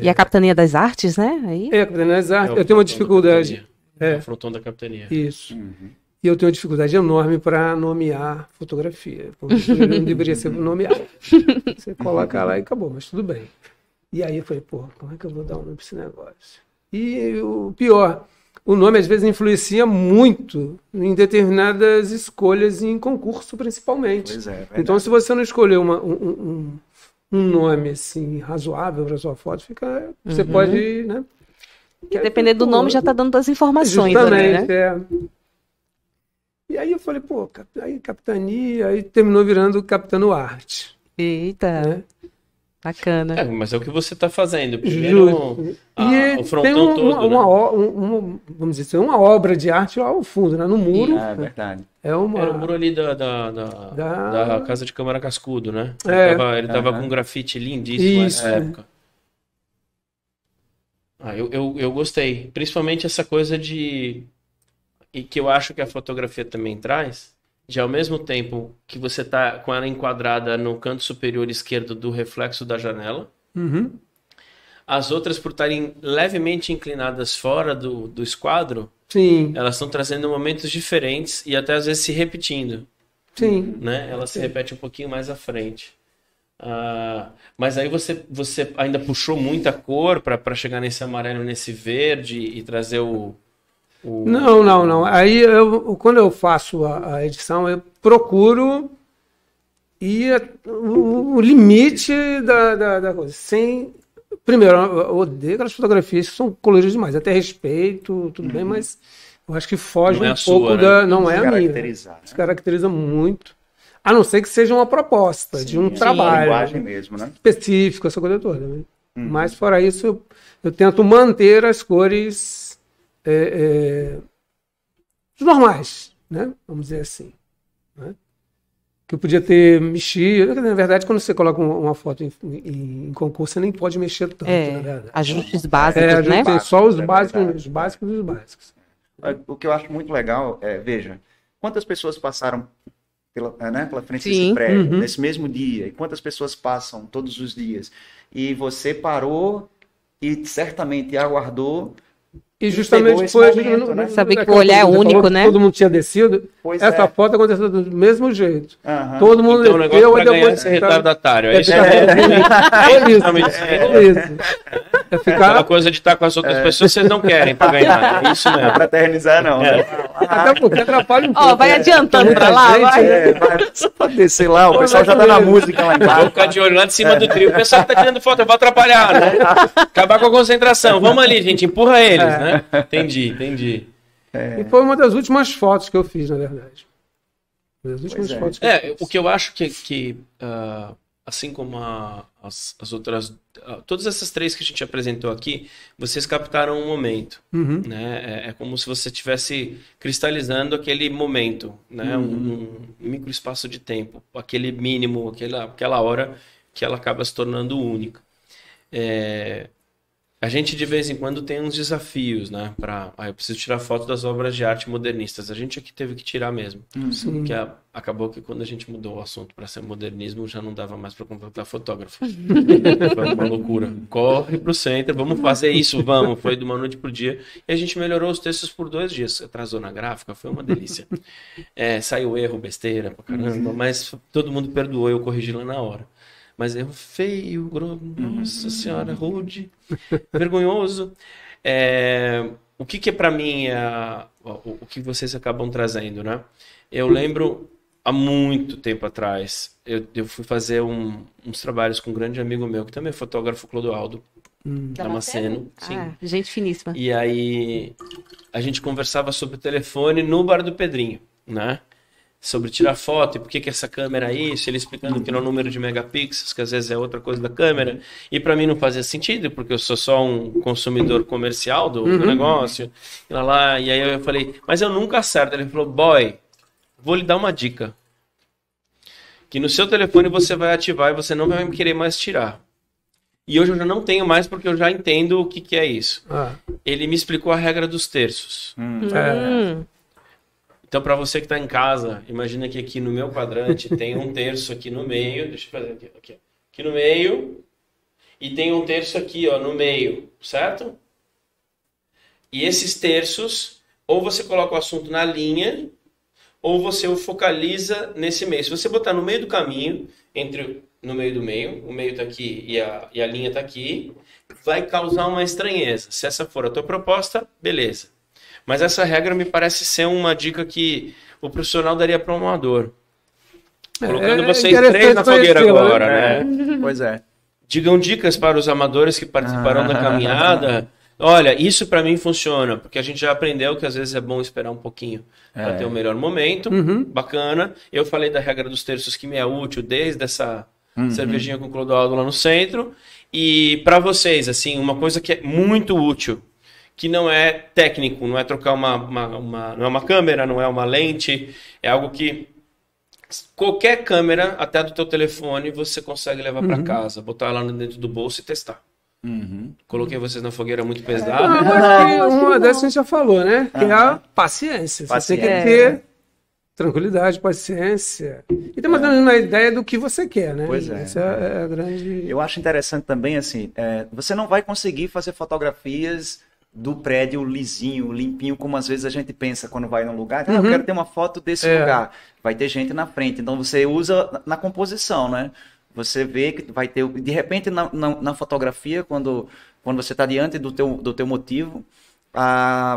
E a Capitania das Artes, né? Aí? A Capitania das Artes. Eu tenho uma dificuldade. O frontão da Capitania. Isso. E eu tenho uma dificuldade enorme para nomear fotografia. Porque não deveria ser nomeado. Você coloca lá e acabou, mas tudo bem. E aí eu falei, como é que eu vou dar um nome para esse negócio? E o pior, o nome às vezes influencia muito em determinadas escolhas em concurso, principalmente. Pois é, então, se você não escolher um nome assim razoável para sua foto, você pode, né? E dependendo do nome já está dando as informações ali, né? E aí eu falei, aí Capitania, aí terminou virando Capitano Arte. Eita, né? Bacana. Mas é o que você está fazendo. Primeiro, o frontão todo. Vamos dizer, uma obra de arte lá ao fundo, né? No muro. É verdade. Era o muro ali da Casa de Câmara Cascudo, né? Ele tava com um grafite lindíssimo nessa época. Eu gostei. Principalmente essa coisa e que eu acho que a fotografia também traz, de ao mesmo tempo que você tá com ela enquadrada no canto superior esquerdo do reflexo da janela, as outras, por estarem levemente inclinadas fora do esquadro, Sim. elas estão trazendo momentos diferentes e até às vezes se repetindo. Sim. Né? Ela se repete um pouquinho mais à frente. Mas aí você ainda puxou muita cor para chegar nesse amarelo, nesse verde e trazer o... Não. Aí, quando eu faço a edição, eu procuro o limite da coisa. Primeiro, eu odeio aquelas fotografias que são coloridas demais. Até respeito, tudo bem, mas eu acho que foge não é um pouco sua, da... né? Não é a minha. Né? Se caracteriza muito. A não ser que seja uma proposta de um trabalho. Linguagem mesmo, né? Específico, essa coisa toda. Né? Mas, fora isso, eu tento manter as cores normais, né? Vamos dizer assim. Né? Que eu podia ter mexido. Na verdade, quando você coloca uma foto em concurso, você nem pode mexer tanto. Ajustes básicos, né? Só os básicos, os básicos dos básicos. O que eu acho muito legal veja, quantas pessoas passaram pela frente Sim. desse prédio, nesse mesmo dia, e quantas pessoas passam todos os dias. E você parou e certamente aguardou. E justamente foi momento, né? Saber que o olhar é único, né? Todo mundo tinha descido. Essa foto aconteceu do mesmo jeito. Todo mundo então, o negócio para ganhar esse retardatário. É isso. É aquela coisa de estar com as outras pessoas, vocês não querem para ganhar. É isso mesmo. Não fraternizar, não. Até porque atrapalha um pouco. Vai adiantando para lá, vai. Pode descer lá, o pessoal já tá na música lá embaixo. Vou ficar de olho lá de cima do trio. O pessoal que tá tirando foto, eu vou atrapalhar, né? Acabar com a concentração. Vamos ali, gente, empurra eles, né? Entendi. E foi uma das últimas fotos que eu fiz, na verdade. Das últimas fotos que eu fiz. O que eu acho que assim como as outras... todas essas três que a gente apresentou aqui, vocês captaram um momento. Né? É como se você estivesse cristalizando aquele momento, né? Um micro espaço de tempo, aquele mínimo, aquela hora que ela acaba se tornando única. A gente, de vez em quando, tem uns desafios, né? Eu preciso tirar foto das obras de arte modernistas. A gente aqui teve que tirar mesmo. Porque acabou que quando a gente mudou o assunto para ser modernismo, já não dava mais para contratar fotógrafo. Foi uma loucura. Corre pro centro, vamos fazer isso, vamos. Foi de uma noite pro dia. E a gente melhorou os textos por 2 dias. Atrasou na gráfica, foi uma delícia. Saiu erro, besteira pra caramba, mas todo mundo perdoou, eu corrigi lá na hora. Mas erro feio, nossa senhora, rude, vergonhoso. O que é para mim o que vocês acabam trazendo, né? Eu lembro, há muito tempo atrás, eu fui fazer uns trabalhos com um grande amigo meu, que também é fotógrafo, Clodoaldo Damasceno. Gente finíssima. E aí a gente conversava sobre o telefone no bar do Pedrinho, né? Sobre tirar foto e por que essa câmera é isso, ele explicando que não é o número de megapixels, que às vezes é outra coisa da câmera, e para mim não fazia sentido, porque eu sou só um consumidor comercial do negócio, e aí eu falei, mas eu nunca acerto. Ele falou, boy, vou lhe dar uma dica, que no seu telefone você vai ativar e você não vai querer mais tirar. E hoje eu já não tenho mais, porque eu já entendo o que é isso. Ele me explicou a regra dos terços. Então, para você que está em casa, imagina que aqui no meu quadrante tem um terço aqui no meio. Deixa eu fazer aqui no meio. E tem um terço aqui, ó, no meio, certo? E esses terços, ou você coloca o assunto na linha, ou você o focaliza nesse meio. Se você botar no meio do caminho, no meio do meio, o meio está aqui e a linha está aqui, vai causar uma estranheza. Se essa for a tua proposta, beleza. Mas essa regra me parece ser uma dica que o profissional daria para um amador. Colocando vocês 3 na fogueira agora, né? Pois é. Digam dicas para os amadores que participarão da caminhada. Olha, isso para mim funciona, porque a gente já aprendeu que às vezes é bom esperar um pouquinho para ter o melhor momento. Bacana. Eu falei da regra dos terços que me é útil desde essa cervejinha com o Clodoaldo lá no centro. E para vocês, assim, uma coisa que é muito útil, que não é técnico, não é trocar não é uma câmera, não é uma lente, é algo que qualquer câmera, até do teu telefone, você consegue levar para casa, botar ela dentro do bolso e testar. Coloquei vocês na fogueira muito pesada. Uma dessas a gente já falou, né? Que é a paciência. Você tem que ter tranquilidade, paciência. E tem uma ideia do que você quer, né? Pois é. Essa é a grande... Eu acho interessante também, assim, você não vai conseguir fazer fotografias do prédio lisinho, limpinho, como às vezes a gente pensa quando vai num lugar. Eu quero ter uma foto desse lugar. Vai ter gente na frente. Então você usa na composição, né? Você vê que vai ter... De repente, na fotografia, quando você está diante do teu motivo,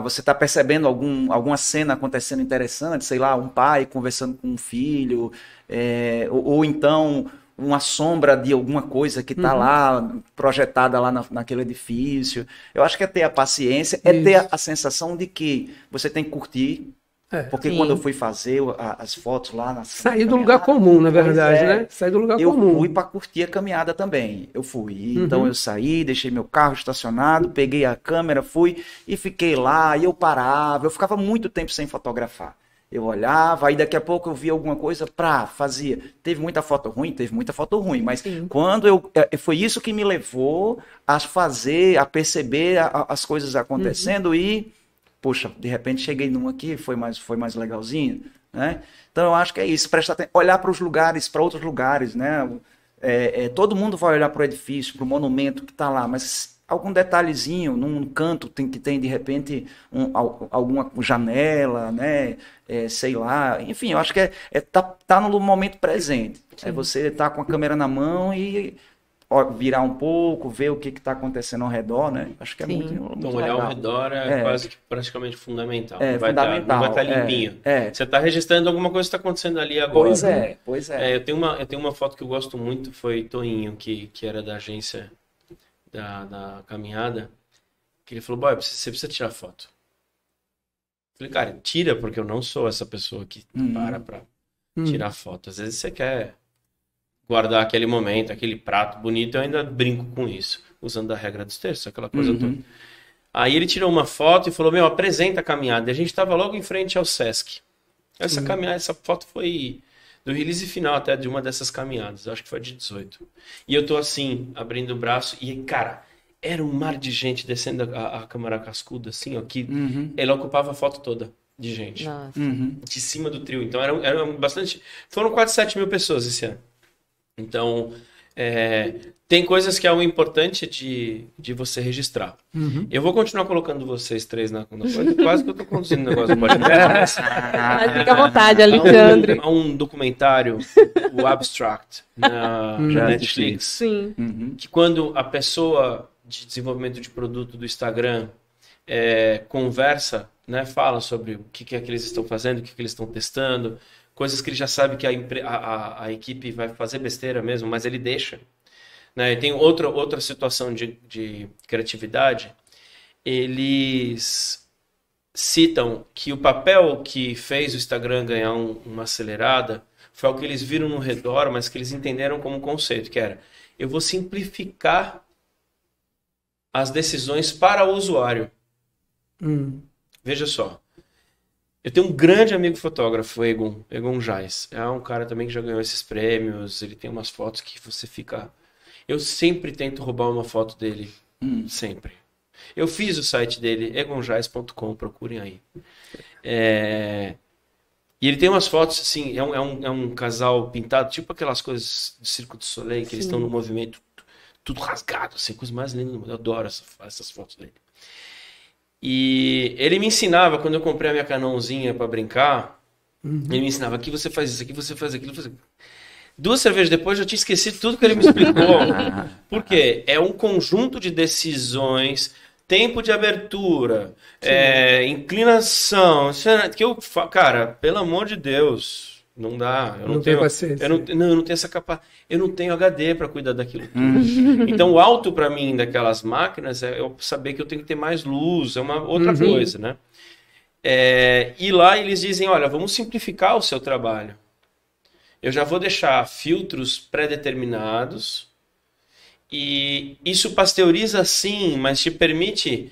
você está percebendo alguma cena acontecendo interessante, sei lá, um pai conversando com um filho, ou então uma sombra de alguma coisa que está lá, projetada lá naquele edifício. Eu acho que é ter a paciência, ter a sensação de que você tem que curtir. Porque quando eu fui fazer as fotos lá... Sair do lugar comum, na verdade, né? Sair do lugar comum. Eu fui para curtir a caminhada também. Eu fui. Então eu saí, deixei meu carro estacionado, peguei a câmera, fui e fiquei lá. E eu parava. Eu ficava muito tempo sem fotografar. Eu olhava, aí daqui a pouco eu via alguma coisa, fazia. Teve muita foto ruim, mas quando foi isso que me levou a fazer, a perceber as coisas acontecendo e... Poxa, de repente cheguei num aqui, foi mais legalzinho, né? Então eu acho que é isso, prestar atenção, olhar para os lugares, para outros lugares, né? Todo mundo vai olhar para o edifício, para o monumento que está lá, mas algum detalhezinho, num canto que tem de repente alguma janela, né? Sei lá, enfim, eu acho que tá no momento presente. Você tá com a câmera na mão e virar um pouco, ver o que está acontecendo ao redor, né? Acho que é muito Então, olhar legal. ao redor quase que praticamente fundamental. Fundamental. Não vai estar limpinho. Você está registrando alguma coisa que está acontecendo ali agora. Pois é. Eu tenho uma foto que eu gosto muito, foi Toninho, que era da agência da caminhada, que ele falou, boy, você precisa tirar foto. Eu falei, cara, tira, porque eu não sou essa pessoa que para tirar foto. Às vezes você quer guardar aquele momento, aquele prato bonito, eu ainda brinco com isso, usando a regra dos terços, aquela coisa toda. Aí ele tirou uma foto e falou, apresenta a caminhada. E a gente estava logo em frente ao Sesc. Essa foto foi do release final até de uma dessas caminhadas, acho que foi de 18. E eu tô assim, abrindo o braço, e cara, era um mar de gente descendo a Câmara Cascuda, assim, ó, que ele ocupava a foto toda de gente. De cima do trio. Então era bastante... Foram quase 7 mil pessoas esse ano. Então, tem coisas que é o importante de você registrar. Eu vou continuar colocando vocês três na coisa. Quase que eu estou conduzindo o negócio do podcast. Mas fica à vontade, Alexandre. Há um documentário, o Abstract, na Netflix. Sim. Que quando a pessoa de desenvolvimento de produto do Instagram conversa, né, fala sobre o que é que eles estão fazendo, o que eles estão testando, coisas que ele já sabe que a equipe vai fazer besteira mesmo, mas ele deixa. Né? E tem outra situação de criatividade. Eles citam que o papel que fez o Instagram ganhar uma acelerada foi o que eles viram no redor, mas que eles entenderam como conceito, que era, eu vou simplificar as decisões para o usuário. Veja só. Eu tenho um grande amigo fotógrafo, Egon Jais. É um cara também que já ganhou esses prêmios. Ele tem umas fotos que você fica... Eu sempre tento roubar uma foto dele. Sempre. Eu fiz o site dele, egonjais.com, procurem aí. E ele tem umas fotos, assim, é um casal pintado, tipo aquelas coisas do Circo du Soleil, que eles estão no movimento, tudo rasgado, assim, coisa mais linda do mundo. Eu adoro essas fotos dele. E ele me ensinava, quando eu comprei a minha Canonzinha para brincar, ele me ensinava, aqui você faz isso, aqui você faz aquilo. 2 cervejas depois, eu tinha esquecido tudo que ele me explicou. Por quê? É um conjunto de decisões, tempo de abertura, inclinação. Que eu, cara, pelo amor de Deus, não dá. Eu não tenho paciência. Eu não tenho essa capacidade. Eu não tenho HD para cuidar daquilo tudo. Então, o alto para mim daquelas máquinas é eu saber que eu tenho que ter mais luz, é uma outra coisa, né? E lá eles dizem, olha, vamos simplificar o seu trabalho. Eu já vou deixar filtros pré-determinados e isso pasteuriza sim, mas te permite,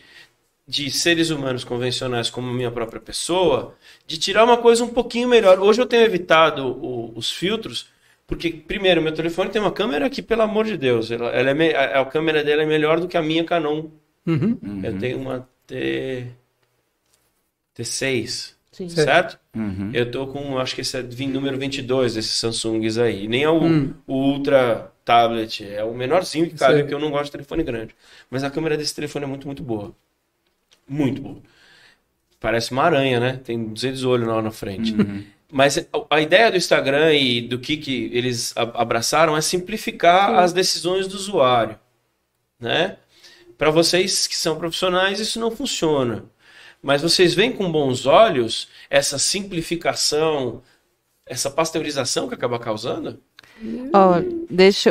de seres humanos convencionais como minha própria pessoa, de tirar uma coisa um pouquinho melhor. Hoje eu tenho evitado os filtros, porque, primeiro, meu telefone tem uma câmera que, pelo amor de Deus, a câmera dela é melhor do que a minha Canon. Eu tenho uma T6. Sim. certo? Uhum. Eu tô com, acho que esse é número 22 desses Samsungs aí. Nem é o Ultra Tablet, é o menorzinho que cabe, Sei. porque eu não gosto de telefone grande. Mas a câmera desse telefone é muito, muito boa. Muito boa. Parece uma aranha, né? Tem 200 olhos lá na frente. Mas a ideia do Instagram e do que eles abraçaram é simplificar as decisões do usuário, né? Para vocês que são profissionais, isso não funciona. Mas vocês veem com bons olhos essa simplificação, essa pasteurização que acaba causando? Ó,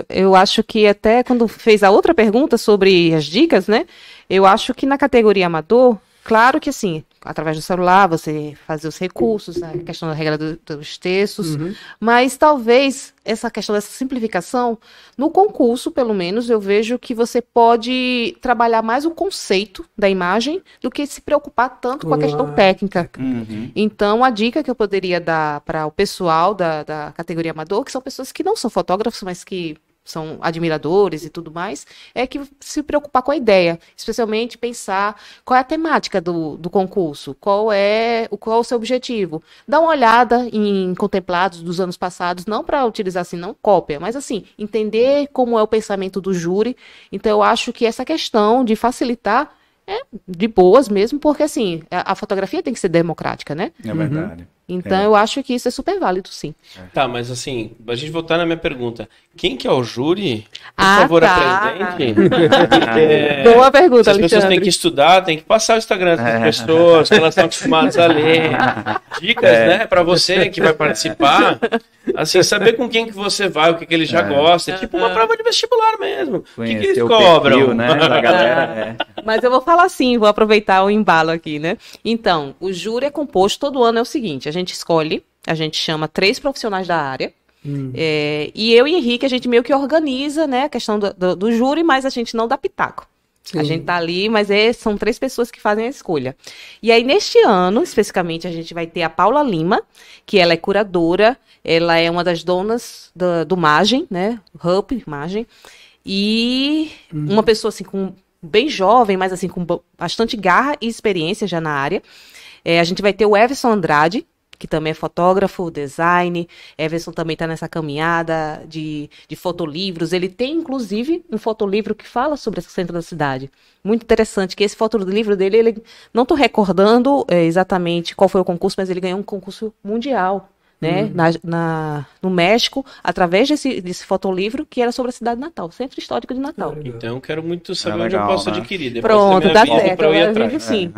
eu acho que até quando fez a outra pergunta sobre as dicas, né? Eu acho que na categoria amador, claro que assim, através do celular, você fazer os recursos, a questão da regra dos textos, mas talvez essa questão dessa simplificação, no concurso, pelo menos, eu vejo que você pode trabalhar mais o conceito da imagem do que se preocupar tanto com a questão técnica. Então, a dica que eu poderia dar para o pessoal da categoria amador, que são pessoas que não são fotógrafos, mas que são admiradores e tudo mais, é que se preocupar com a ideia, especialmente pensar qual é a temática do concurso, qual é o seu objetivo. Dá uma olhada em contemplados dos anos passados, não para utilizar assim, não cópia, mas assim, entender como é o pensamento do júri. Então eu acho que essa questão de facilitar é de boas mesmo, porque assim, a fotografia tem que ser democrática, né? É verdade. Então eu acho que isso é super válido, sim. Tá, mas assim, a gente voltar na minha pergunta. Quem que é o júri? Por Ah, favor, tá. apresente. Boa pergunta, As pessoas Alexandre. têm que estudar, têm que passar o Instagram das pessoas, que elas estão acostumadas a ler. Dicas, né, para você que vai participar. Assim, saber com quem que você vai, o que que ele já gosta. É tipo uma prova de vestibular mesmo. O que que eles Conhecer o cobram? perfil, né, da galera. Mas eu vou falar assim, vou aproveitar o embalo aqui, né? Então, o júri é composto todo ano, é o seguinte, a gente escolhe, a gente chama 3 profissionais da área, e eu e Henrique, a gente meio que organiza, né, a questão do júri, mas a gente não dá pitaco. Sim. A gente tá ali, mas são 3 pessoas que fazem a escolha. E aí, neste ano, especificamente, a gente vai ter a Paula Lima, que ela é curadora, ela é uma das donas do Magem, né, Hub Magem, e uma pessoa, assim, bem jovem, mas assim, com bastante garra e experiência já na área. A gente vai ter o Everson Andrade, que também é fotógrafo, design. Everson também está nessa caminhada de fotolivros. Ele tem, inclusive, um fotolivro que fala sobre esse centro da cidade. Muito interessante, que esse fotolivro dele, ele não estou recordando exatamente qual foi o concurso, mas ele ganhou um concurso mundial, né, no México, através desse fotolivro que era sobre a cidade de Natal, Centro Histórico de Natal. Então, eu quero muito saber legal, onde eu posso né? adquirir. Depois Pronto, você me dá avisa certo. pra eu ir Agora atrás. sim.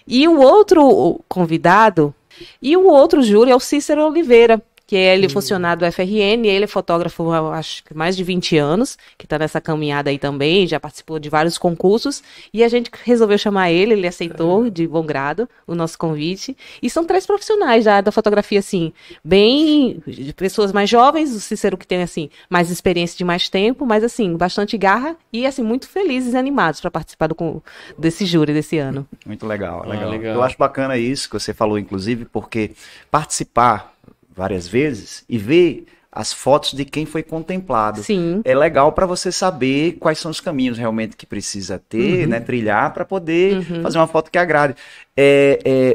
E o outro convidado, e o outro júri é o Cícero Oliveira, que ele é funcionário do FRN, ele é fotógrafo há, acho que mais de 20 anos, que está nessa caminhada aí também, já participou de vários concursos, e a gente resolveu chamar ele aceitou de bom grado o nosso convite, e são 3 profissionais da fotografia, assim, bem, de pessoas mais jovens, o Cícero que tem, assim, mais experiência de mais tempo, mas, assim, bastante garra, e, assim, muito felizes e animados para participar desse júri desse ano. Muito legal, legal. legal. Eu acho bacana isso que você falou, inclusive, porque participar várias vezes e ver as fotos de quem foi contemplado. Sim. É legal para você saber quais são os caminhos realmente que precisa ter, né, trilhar para poder fazer uma foto que agrade.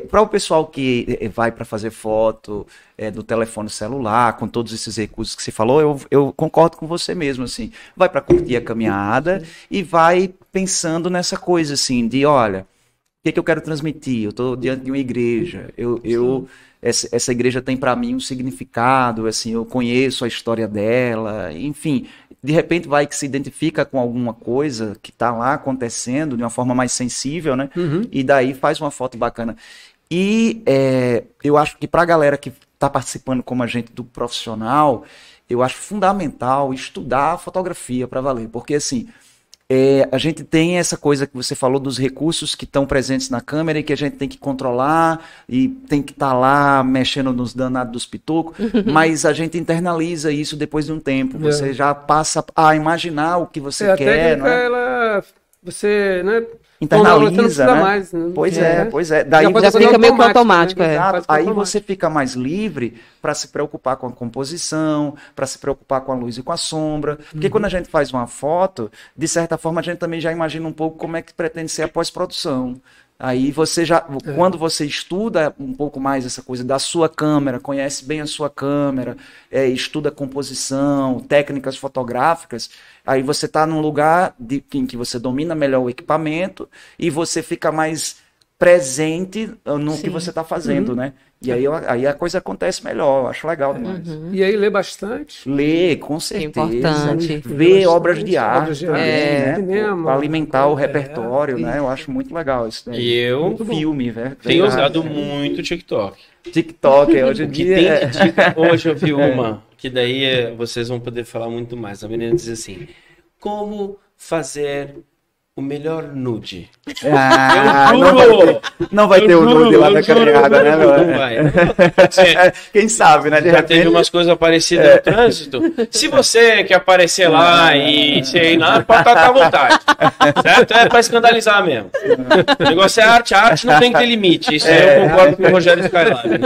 Para o pessoal que vai para fazer foto do telefone celular, com todos esses recursos que você falou, eu concordo com você mesmo, assim, vai para curtir a caminhada e vai pensando nessa coisa, assim, de, olha, o que eu quero transmitir? Eu estou diante de uma igreja, essa igreja tem para mim um significado, assim, eu conheço a história dela, enfim, de repente vai que se identifica com alguma coisa que está lá acontecendo de uma forma mais sensível, né? E daí faz uma foto bacana. E eu acho que para a galera que está participando como a gente do profissional, eu acho fundamental estudar a fotografia para valer, porque assim, a gente tem essa coisa que você falou dos recursos que estão presentes na câmera e que a gente tem que controlar e tem que estar lá mexendo nos danados dos pitocos, mas a gente internaliza isso depois de um tempo. Você já passa a imaginar o que você A quer, técnica, não é? ela, você, né? Internaliza, você não precisa né? mais, né? Pois é. Daí Já fica meio que automático, né? Exato. Faz Aí automático. você fica mais livre para se preocupar com a composição, para se preocupar com a luz e com a sombra. Porque quando a gente faz uma foto, de certa forma a gente também já imagina um pouco como é que pretende ser a pós-produção. Aí você já, quando você estuda um pouco mais essa coisa da sua câmera, conhece bem a sua câmera, estuda composição, técnicas fotográficas, aí você está num lugar em que você domina melhor o equipamento e você fica mais presente no que você está fazendo, né? E aí a coisa acontece melhor, eu acho legal demais. E aí lê bastante? Lê, com certeza. É importante. Ver obras de arte também, né? Cinema, Para alimentar o repertório, né? Eu acho muito legal isso daí. E eu Filme, velho. tenho usado muito TikTok. TikTok, hoje em Que dia... tem dica, hoje eu vi uma, que daí vocês vão poder falar muito mais. A menina diz assim, como fazer o melhor nude? Ah, Eu juro! não vai ter o nude lá na caminhada, né? Não vai. Quem sabe, né? De Já repente... teve umas coisas parecidas no trânsito. Se você quer aparecer lá e sei lá, pode estar à vontade. Certo? É pra escandalizar mesmo. O negócio é arte. A arte não tem que ter limite. Isso aí eu concordo com o Rogério Skylab. Né?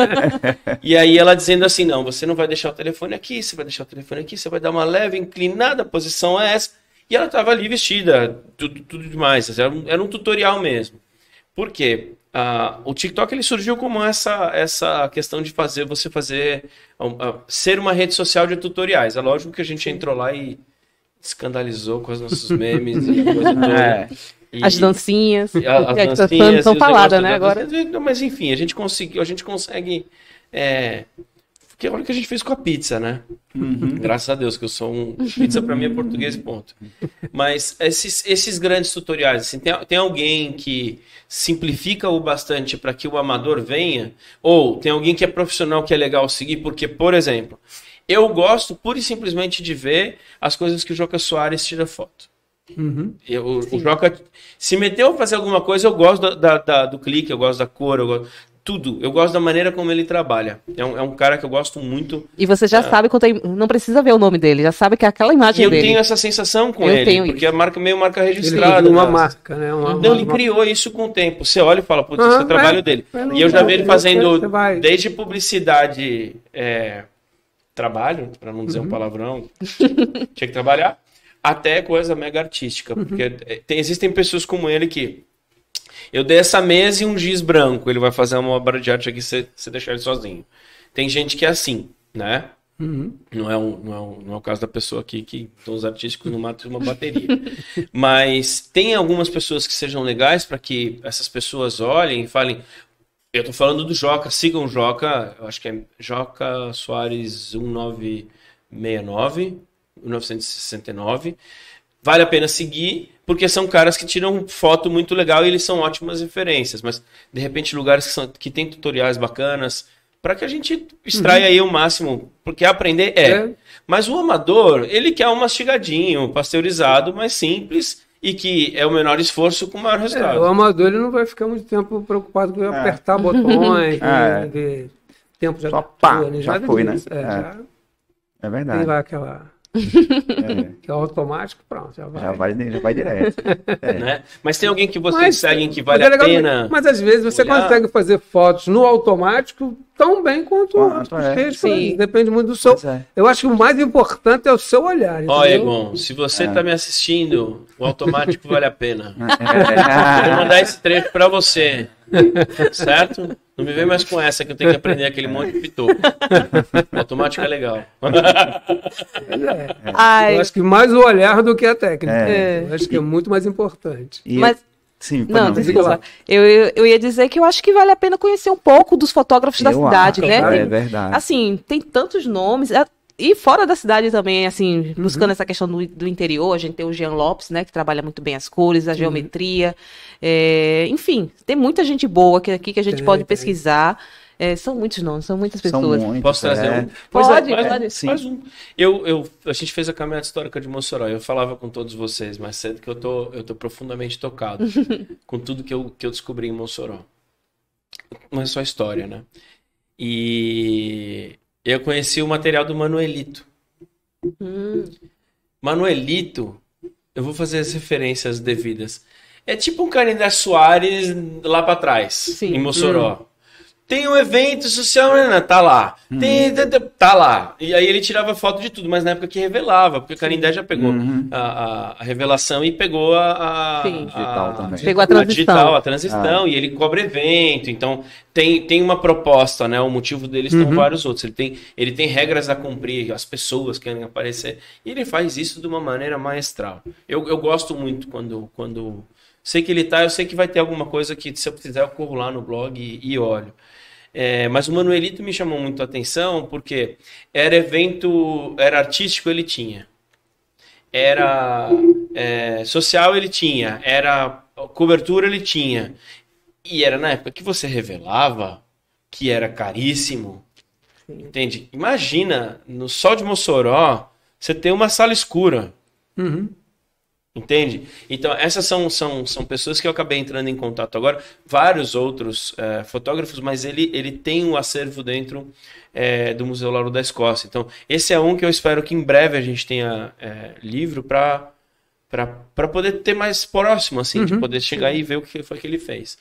E aí ela dizendo assim, não, você não vai deixar o telefone aqui, você vai deixar o telefone aqui, você vai dar uma leve inclinada, a posição é essa. E ela estava ali vestida, tudo demais. Era um tutorial mesmo. Por quê? O TikTok ele surgiu como essa questão de você ser uma rede social de tutoriais. É lógico que a gente entrou lá e escandalizou com os nossos memes e coisa toda. As dancinhas. As dancinhas estão faladas, né? Agora. Mas enfim, a gente consegue. Que é o que a gente fez com a pizza, né? Graças a Deus, que eu sou pizza pra mim é português, ponto. Mas esses grandes tutoriais, assim, tem alguém que simplifica o bastante para que o amador venha, ou tem alguém que é profissional que é legal seguir, porque, por exemplo, eu gosto pura e simplesmente de ver as coisas que o Joca Soares tira foto. O Joca se meteu a fazer alguma coisa, eu gosto do clique, eu gosto da cor, eu gosto... Tudo. Eu gosto da maneira como ele trabalha. É um cara que eu gosto muito. E você já sabe quando não precisa ver o nome dele, já sabe que é aquela imagem dele. E eu tenho essa sensação com ele, porque é meio marca registrada. Uma marca, né? Ele criou isso com o tempo. Você olha e fala, putz, esse é o trabalho dele. E eu já vi ele fazendo desde publicidade, trabalho, para não dizer um palavrão, tinha que trabalhar, até coisa mega artística. Porque existem pessoas como ele que eu dei essa mesa e um giz branco. Ele vai fazer uma obra de arte aqui se você deixar ele sozinho. Tem gente que é assim, né? Não é o caso da pessoa aqui que os artísticos não matam uma bateria. Mas tem algumas pessoas que sejam legais para que essas pessoas olhem e falem... Eu tô falando do Joca, sigam o Joca. Eu acho que é Joca Soares 1969. Vale a pena seguir, porque são caras que tiram foto muito legal e eles são ótimas referências. Mas, de repente, lugares que tem tutoriais bacanas, para que a gente extraia aí o máximo. Porque aprender Mas o amador, ele quer um mastigadinho, pasteurizado, mais simples, e que é o menor esforço com o maior resultado. O amador ele não vai ficar muito tempo preocupado com apertar botões, ver tempo de abertura. Já foi, né? É verdade. Tem lá aquela... que é automático, pronto, já vai direto. Né? Mas tem alguém que vocês seguem que vale a pena. Mas às vezes você consegue fazer fotos no automático tão bem quanto outros. Depende muito do seu. Eu acho que o mais importante é o seu olhar. Ó, Egon, se você está me assistindo, o automático vale a pena. Vou mandar esse trecho para você. Certo? Não me vem mais com essa que eu tenho que aprender aquele monte de pitoco. O automático é legal. Eu acho que mais o olhar do que a técnica. Eu acho que é muito mais importante. Mas... Sim, desculpa. Eu ia dizer que eu acho que vale a pena conhecer um pouco dos fotógrafos da cidade, né? É verdade. Assim, tem tantos nomes. E fora da cidade também, assim, buscando essa questão do interior, a gente tem o Jean Lopes, né, que trabalha muito bem as cores, a geometria. Enfim, tem muita gente boa aqui que a gente pode pesquisar. São muitos nomes, são muitas pessoas. Posso trazer um? Pode. Faz um. A gente fez a caminhada histórica de Mossoró. Eu falava com todos vocês mais cedo que eu tô profundamente tocado com tudo que eu descobri em Mossoró. Não é só história, né? E eu conheci o material do Manuelito. Manuelito, eu vou fazer as referências devidas. É tipo um Canindé Soares lá para trás, em Mossoró. tem um evento social, né? Tá lá. Tá lá. E aí ele tirava foto de tudo, mas na época que revelava, porque o Canindé já pegou a revelação e pegou digital também. Pegou a transição. A transição, e ele cobra evento. Então tem uma proposta, né? O motivo deles são vários outros. Ele tem regras a cumprir, as pessoas querem aparecer. E ele faz isso de uma maneira maestral. Eu gosto muito quando sei que ele tá, eu sei que vai ter alguma coisa que, se eu quiser, eu corro lá no blog e olho. Mas o Manuelito me chamou muito a atenção porque era evento, era artístico, ele tinha. Era social, ele tinha. Era cobertura, ele tinha. E era na época que você revelava que era caríssimo. Sim. Entende? Imagina, no Sol de Mossoró, você ter uma sala escura. Entende? Então, essas são pessoas que eu acabei entrando em contato agora. Vários outros fotógrafos, mas ele tem um acervo dentro do Museu Lauro da Escócia. Então, esse é um que eu espero que em breve a gente tenha livro para poder ter mais próximo, assim, de poder chegar e ver o que foi que ele fez.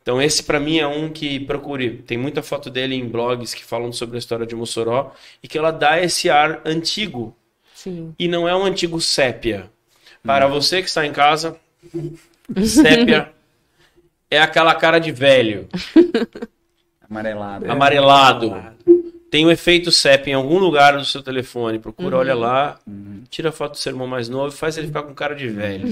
Então, esse para mim é um que procure. Tem muita foto dele em blogs que falam sobre a história de Mossoró e que ela dá esse ar antigo. Sim. E não é um antigo sépia. Para você que está em casa, sépia é aquela cara de velho. Amarelado. Tem um efeito sépia em algum lugar do seu telefone. Procura, olha lá, tira a foto do seu irmão mais novo e faz ele ficar com cara de velho.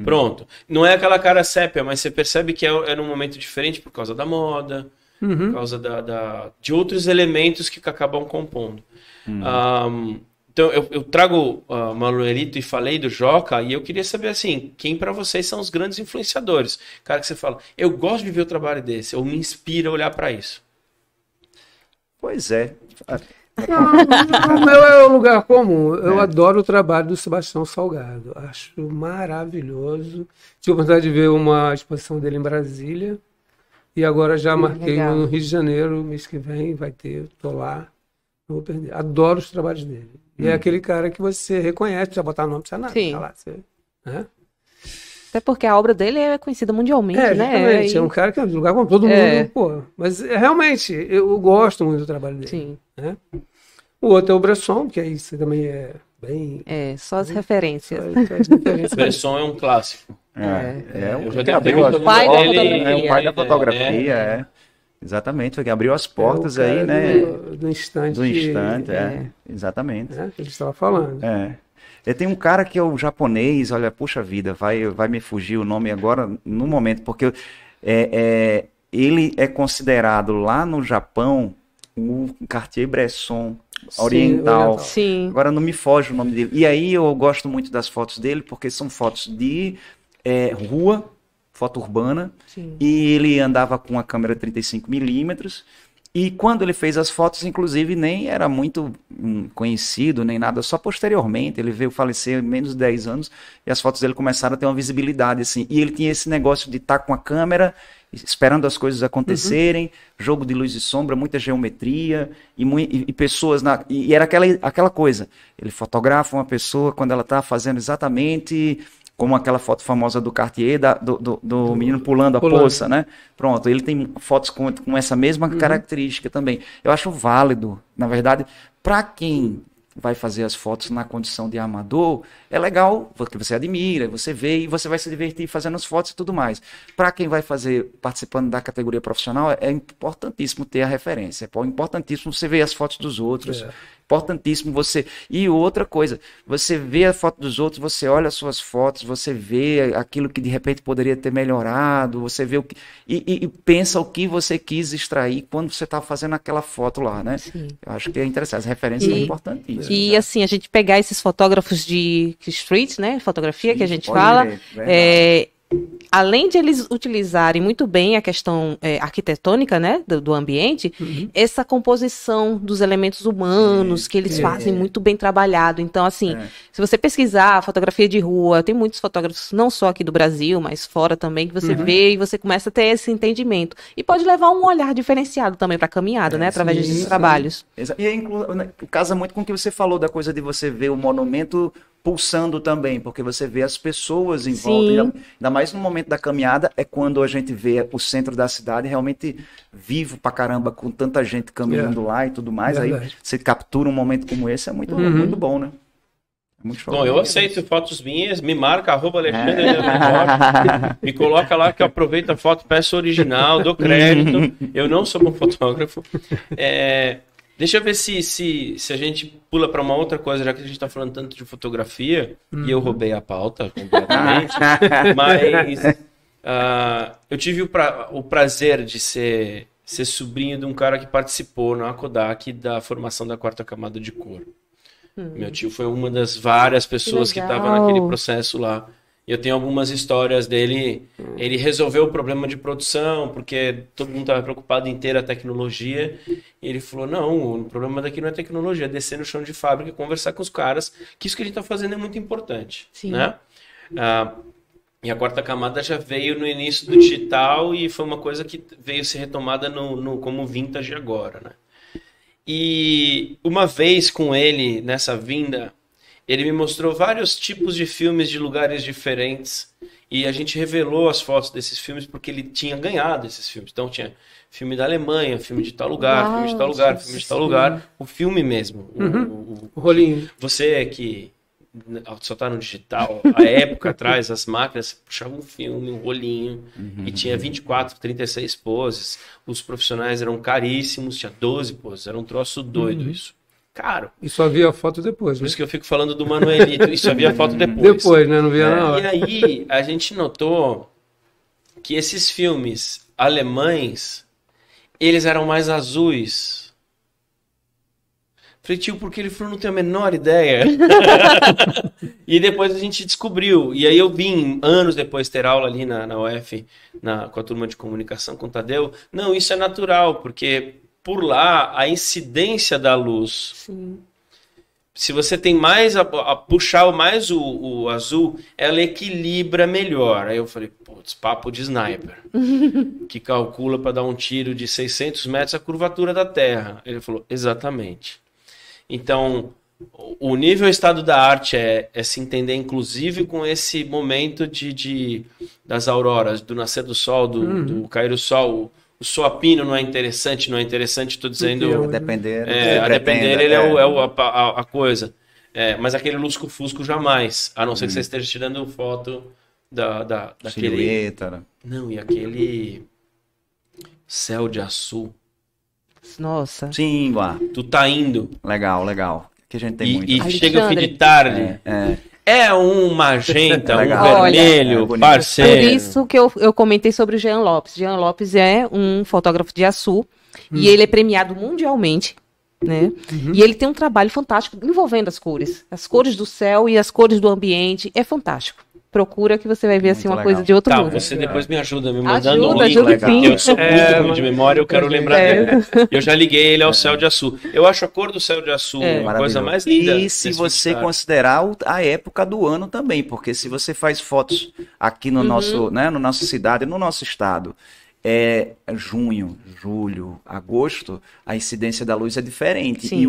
Pronto. Não é aquela cara sépia, mas você percebe que é num momento diferente por causa da moda, por causa de outros elementos que acabam compondo. Então, eu trago o Manuelito e falei do Joca, e eu queria saber, assim, quem para vocês são os grandes influenciadores? Cara que você fala, eu gosto de ver o trabalho desse, ou me inspira a olhar para isso. Pois é. O meu é um lugar comum. Eu adoro o trabalho do Sebastião Salgado. Acho maravilhoso. Tive a oportunidade de ver uma exposição dele em Brasília, e agora já marquei no Rio de Janeiro, mês que vem, vai ter, tô lá. Não vou perder. Adoro os trabalhos dele. E é aquele cara que você reconhece, precisa botar nome, precisa nada. Sim. Tá lá, né? Até porque a obra dele é conhecida mundialmente, né? Justamente. É um cara que é um lugar com todo mundo, pô. Mas realmente, eu gosto muito do trabalho dele. Sim. Né? O outro é o Bresson, que aí você também é bem... Só as referências. Bresson é um clássico. Eu já o pai da fotografia. É o pai da fotografia, Exatamente, foi que abriu as portas aí, né? Do instante. Do instante, exatamente. Que a gente estava falando. E tem um cara que é o japonês, olha, puxa vida, vai me fugir o nome agora no momento, porque ele é considerado lá no Japão o Cartier-Bresson oriental. Sim. Agora não me foge o nome dele. E aí eu gosto muito das fotos dele, porque são fotos de rua, foto urbana. Sim. E ele andava com a câmera 35mm. E quando ele fez as fotos, inclusive, nem era muito conhecido, nem nada, só posteriormente. Ele veio falecer há menos de 10 anos e as fotos dele começaram a ter uma visibilidade, assim. E ele tinha esse negócio de estar com a câmera, esperando as coisas acontecerem, jogo de luz e sombra, muita geometria e pessoas... E era aquela coisa, ele fotografa uma pessoa quando ela está fazendo exatamente... como aquela foto famosa do Cartier, do menino pulando a poça, né? Pronto, ele tem fotos com essa mesma característica também. Eu acho válido, na verdade, para quem vai fazer as fotos na condição de amador, é legal, porque você admira, você vê e você vai se divertir fazendo as fotos e tudo mais. Para quem vai fazer, participando da categoria profissional, é importantíssimo ter a referência, é importantíssimo você ver as fotos dos outros, importantíssimo você... E outra coisa, você vê a foto dos outros, você olha as suas fotos, você vê aquilo que de repente poderia ter melhorado, você vê o que... E pensa o que você quis extrair quando você está fazendo aquela foto lá, né? Sim. Eu acho que é interessante, as referências são importantíssimas. E assim, a gente pegar esses fotógrafos de street, né? Fotografia, que a gente fala... Além de eles utilizarem muito bem a questão arquitetônica, né, do ambiente, essa composição dos elementos humanos que eles fazem muito bem trabalhado. Então, assim, se você pesquisar fotografia de rua, tem muitos fotógrafos, não só aqui do Brasil, mas fora também, que você vê e você começa a ter esse entendimento. E pode levar um olhar diferenciado também para a caminhada, né, através desses trabalhos. E casa muito com o que você falou da coisa de você ver o monumento pulsando também, porque você vê as pessoas em volta, ainda mais no momento da caminhada, é quando a gente vê o centro da cidade realmente vivo pra caramba, com tanta gente caminhando lá e tudo mais, aí você captura um momento como esse, é muito, muito bom, né? É muito show. Bom, eu aceito fotos minhas, me marca, @Alexandre, me coloca lá que eu aproveito a foto, peço original, dou crédito, eu não sou bom fotógrafo. Deixa eu ver se a gente pula para uma outra coisa, já que a gente está falando tanto de fotografia, e eu roubei a pauta completamente, mas eu tive o prazer de ser sobrinho de um cara que participou na Kodak da formação da 4ª camada de cor. Meu tio foi uma das várias pessoas que estava naquele processo lá. Eu tenho algumas histórias dele. Ele resolveu o problema de produção, porque todo mundo estava preocupado em ter a tecnologia. E ele falou, não, o problema daqui não é tecnologia, é descer no chão de fábrica e conversar com os caras, que isso que a gente está fazendo é muito importante. Né? E a 4ª camada já veio no início do digital e foi uma coisa que veio ser retomada como vintage agora. Né? E uma vez com ele, nessa vinda, ele me mostrou vários tipos de filmes de lugares diferentes e a gente revelou as fotos desses filmes porque ele tinha ganhado esses filmes. Então tinha filme da Alemanha, filme de tal lugar, filme de tal lugar, filme de tal lugar. O filme mesmo. O rolinho. Você que só tá no digital, a época atrás, as máquinas puxavam um filme, um rolinho, e tinha 24, 36 poses. Os profissionais eram caríssimos, tinha 12 poses, era um troço doido isso. Caro. E só via a foto depois, Por isso que eu fico falando do Manuelito, e só via a foto depois. Depois, né? Não via na hora. E aí, a gente notou que esses filmes alemães, eles eram mais azuis. Falei, tio, porque ele falou, não tenho a menor ideia. E depois a gente descobriu. E aí eu vim, anos depois, ter aula ali na UF, com a turma de comunicação, com o Tadeu. Não, isso é natural, porque por lá, a incidência da luz, se você tem mais, puxar mais o azul, ela equilibra melhor. Aí eu falei, putz, papo de sniper, que calcula para dar um tiro de 600 metros a curvatura da Terra. Ele falou, exatamente. Então, o nível estado da arte é se entender, inclusive, com esse momento das auroras, do nascer do sol, do cair do sol. O suapino não é interessante, estou dizendo... A depender, a depender ele é a coisa. Mas aquele lusco-fusco jamais, a não ser que você esteja tirando foto daquele... Silhueta, né? Não, e aquele céu de açul. Nossa. Sim, lá. Tu tá indo. Legal. Que a gente tem muito. E chega o fim de tarde. É um magenta, um vermelho, parceiro. Por isso que eu comentei sobre o Jean Lopes. Jean Lopes é um fotógrafo de açul e ele é premiado mundialmente, né? E ele tem um trabalho fantástico envolvendo as cores do céu e as cores do ambiente. É fantástico. Procura que você vai ver assim uma coisa de outro mundo. Você depois me ajuda me mandando um link, ajuda sim. eu sou muito ruim de memória, eu quero lembrar dele. Eu já liguei ele ao céu de açul. Eu acho a cor do céu de açul uma coisa mais linda. E se você considerar a época do ano também, porque se você faz fotos aqui no nosso, né, no nossa cidade, no nosso estado, junho, julho, agosto, a incidência da luz é diferente. Sim. E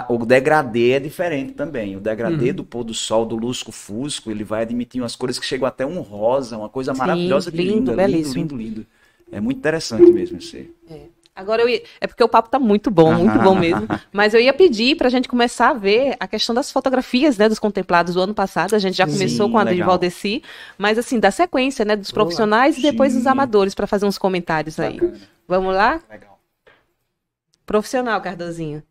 o degradê é diferente também. O degradê do pôr do sol, do lusco-fusco, ele vai admitir umas cores que chegam até um rosa, uma coisa maravilhosa. Lindo, belíssimo. Lindo. É muito interessante mesmo isso aí. Agora, é porque o papo tá muito bom mesmo. Mas eu ia pedir pra gente começar a ver a questão das fotografias, né, dos contemplados do ano passado. A gente já começou com a de Valdeci, mas assim, da sequência, né, dos profissionais e depois dos amadores, para fazer uns comentários aí. Bacana. Vamos lá? Legal. Profissional, Cardozinho.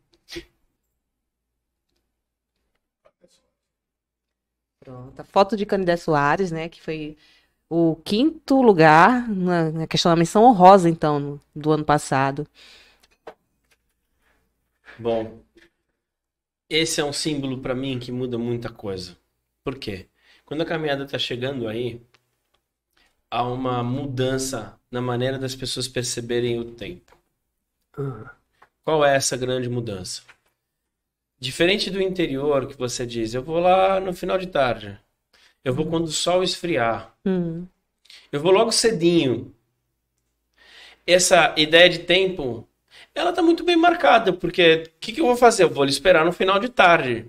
Pronto. A foto de Canidé Soares, né, que foi o 5º lugar na questão da menção honrosa, então, do ano passado. Bom, esse é um símbolo para mim que muda muita coisa. Por quê? Quando a caminhada está chegando aí, há uma mudança na maneira das pessoas perceberem o tempo. Qual é essa grande mudança? Diferente do interior que você diz, eu vou lá no final de tarde, eu vou quando o sol esfriar, eu vou logo cedinho. Essa ideia de tempo, ela tá muito bem marcada, porque o que eu vou fazer? Eu vou esperar no final de tarde.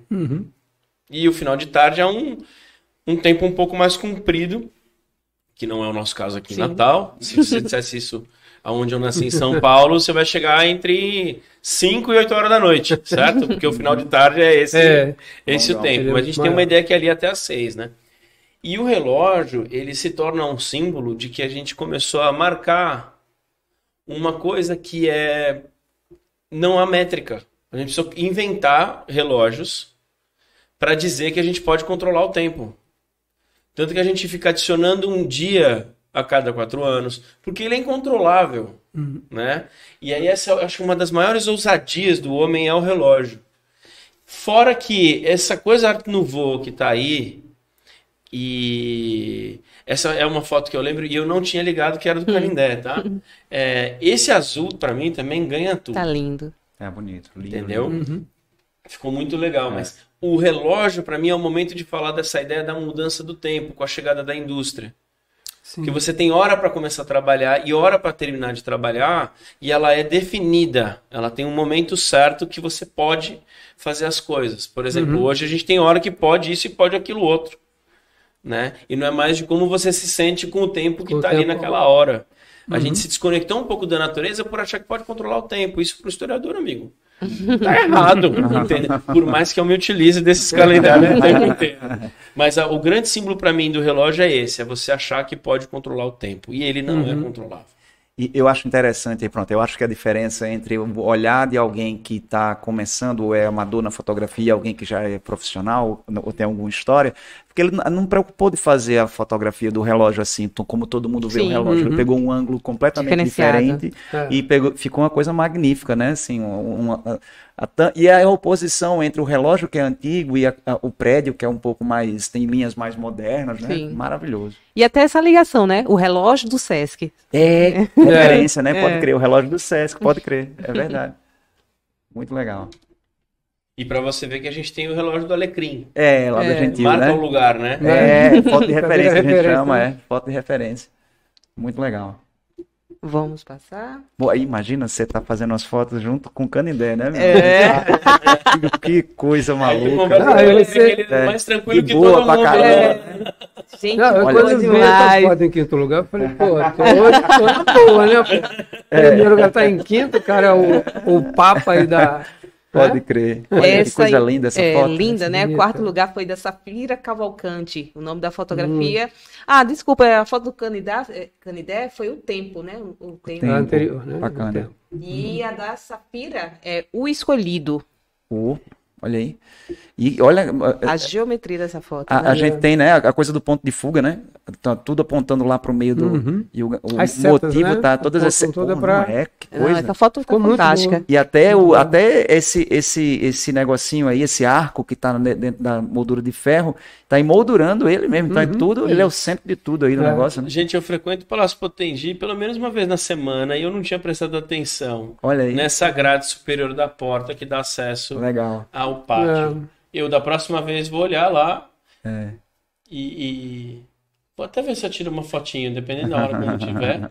E o final de tarde é um tempo um pouco mais comprido, que não é o nosso caso aqui em Natal. Se você dissesse isso aonde eu nasci, em São Paulo, você vai chegar entre 5 e 8 horas da noite, certo? Porque o final de tarde é esse o tempo. Mas a gente tem uma ideia que é ali até às 6, né? E o relógio, ele se torna um símbolo de que a gente começou a marcar uma coisa que é não a métrica. A gente precisa inventar relógios para dizer que a gente pode controlar o tempo. Tanto que a gente fica adicionando um dia a cada 4 anos, porque ele é incontrolável, né? E aí essa, eu acho que uma das maiores ousadias do homem é o relógio. Fora que essa coisa Art Nouveau que tá aí, e essa é uma foto que eu lembro e eu não tinha ligado que era do Canindé, tá? Esse azul para mim também ganha tudo. Tá lindo. É bonito. Lindo, Entendeu? lindo. Ficou muito legal, mas o relógio para mim é o momento de falar dessa ideia da mudança do tempo com a chegada da indústria. Sim. Que você tem hora para começar a trabalhar e hora para terminar de trabalhar, e ela é definida. Ela tem um momento certo que você pode fazer as coisas. Por exemplo, hoje a gente tem hora que pode isso e pode aquilo outro, né? E não é mais de como você se sente com o tempo que está ali naquela hora. A gente se desconectou um pouco da natureza por achar que pode controlar o tempo. Isso para o historiador, amigo, tá errado. Entendeu? Por mais que eu me utilize desses calendários o tempo inteiro. Mas o grande símbolo para mim do relógio é esse, é você achar que pode controlar o tempo. E ele não é controlável. E eu acho interessante, pronto, eu acho que a diferença entre o olhar de alguém que está começando ou é amador na fotografia, alguém que já é profissional ou tem alguma história, porque ele não preocupou de fazer a fotografia do relógio assim, como todo mundo vê o relógio. Ele pegou um ângulo completamente diferente e ficou uma coisa magnífica, né? Assim, e a oposição entre o relógio que é antigo e o prédio que é um pouco mais, tem linhas mais modernas, né? Sim. Maravilhoso. E até essa ligação, né? O relógio do Sesc. Referência, né? Pode crer, o relógio do Sesc, pode crer, é verdade. Muito legal. E para você ver que a gente tem o relógio do Alecrim. Lá do Gentil, marca né? o lugar, né? Foto de referência, a gente chama, foto de referência. Muito legal. Vamos passar. Bom, aí imagina você tá fazendo as fotos junto com o Canindé, né? Que coisa maluca. Mais tranquilo que boa todo pra mundo. caramba. Gente, quando eu vi essa foto em quinto lugar, eu falei, pô, tô na boa, né? Pô? Primeiro lugar tá em quinto, o cara é o papa aí da... Pode crer. Olha que coisa linda essa foto. Linda, né? O quarto lugar foi da Safira Cavalcante, o nome da fotografia. Desculpa, a foto do Canindé foi o tempo, né? O tempo. Anterior, né? Bacana. E a da Safira é O Escolhido. Olha aí. E olha... A geometria dessa foto. A gente tem, né, a coisa do ponto de fuga, né? Tá tudo apontando lá pro meio do... E o setas, motivo, né? Tá todas essas... Que coisa. Essa foto ficou fantástica. E até esse negocinho aí, esse arco que tá dentro da moldura de ferro, tá emoldurando ele mesmo. Então é tudo, ele é o centro de tudo aí do negócio, né? Gente, eu frequento o Palácio Potengi pelo menos uma vez na semana e eu não tinha prestado atenção. Olha aí. Nessa grade superior da porta que dá acesso ao pátio. Eu da próxima vez vou olhar lá e vou até ver se eu tiro uma fotinho, dependendo da hora que eu tiver.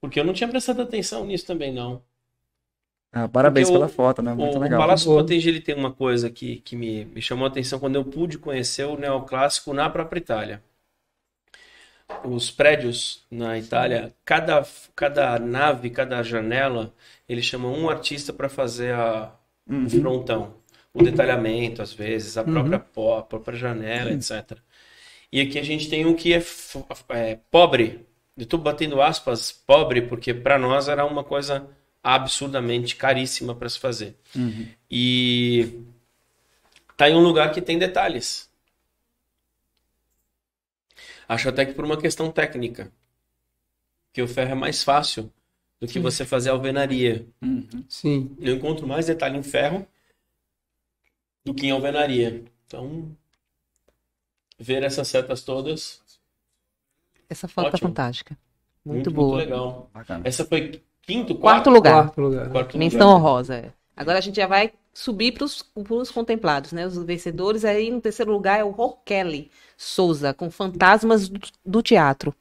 Porque eu não tinha prestado atenção nisso também, não. Parabéns pela foto, né? Muito legal. O Palácio Potengi ele tem uma coisa que me chamou a atenção quando eu pude conhecer o neoclássico na própria Itália. Os prédios na Itália, cada nave, cada janela, eles chamam um artista para fazer o frontão. O detalhamento, às vezes, a própria janela, etc. E aqui a gente tem um que é pobre. Eu estou batendo aspas, pobre, porque para nós era uma coisa absurdamente caríssima para se fazer. E tá em um lugar que tem detalhes. Acho até que por uma questão técnica, que o ferro é mais fácil do que você fazer alvenaria. Sim. Eu encontro mais detalhe em ferro do que em alvenaria. Então, ver essas setas todas... Essa foto tá fantástica. Muito Muito boa. legal. Bacana. Essa foi quarto lugar. Menção honrosa. Agora a gente já vai subir para os contemplados, né? Os vencedores. Aí no terceiro lugar é o Roquelle Souza, com Fantasmas do Teatro.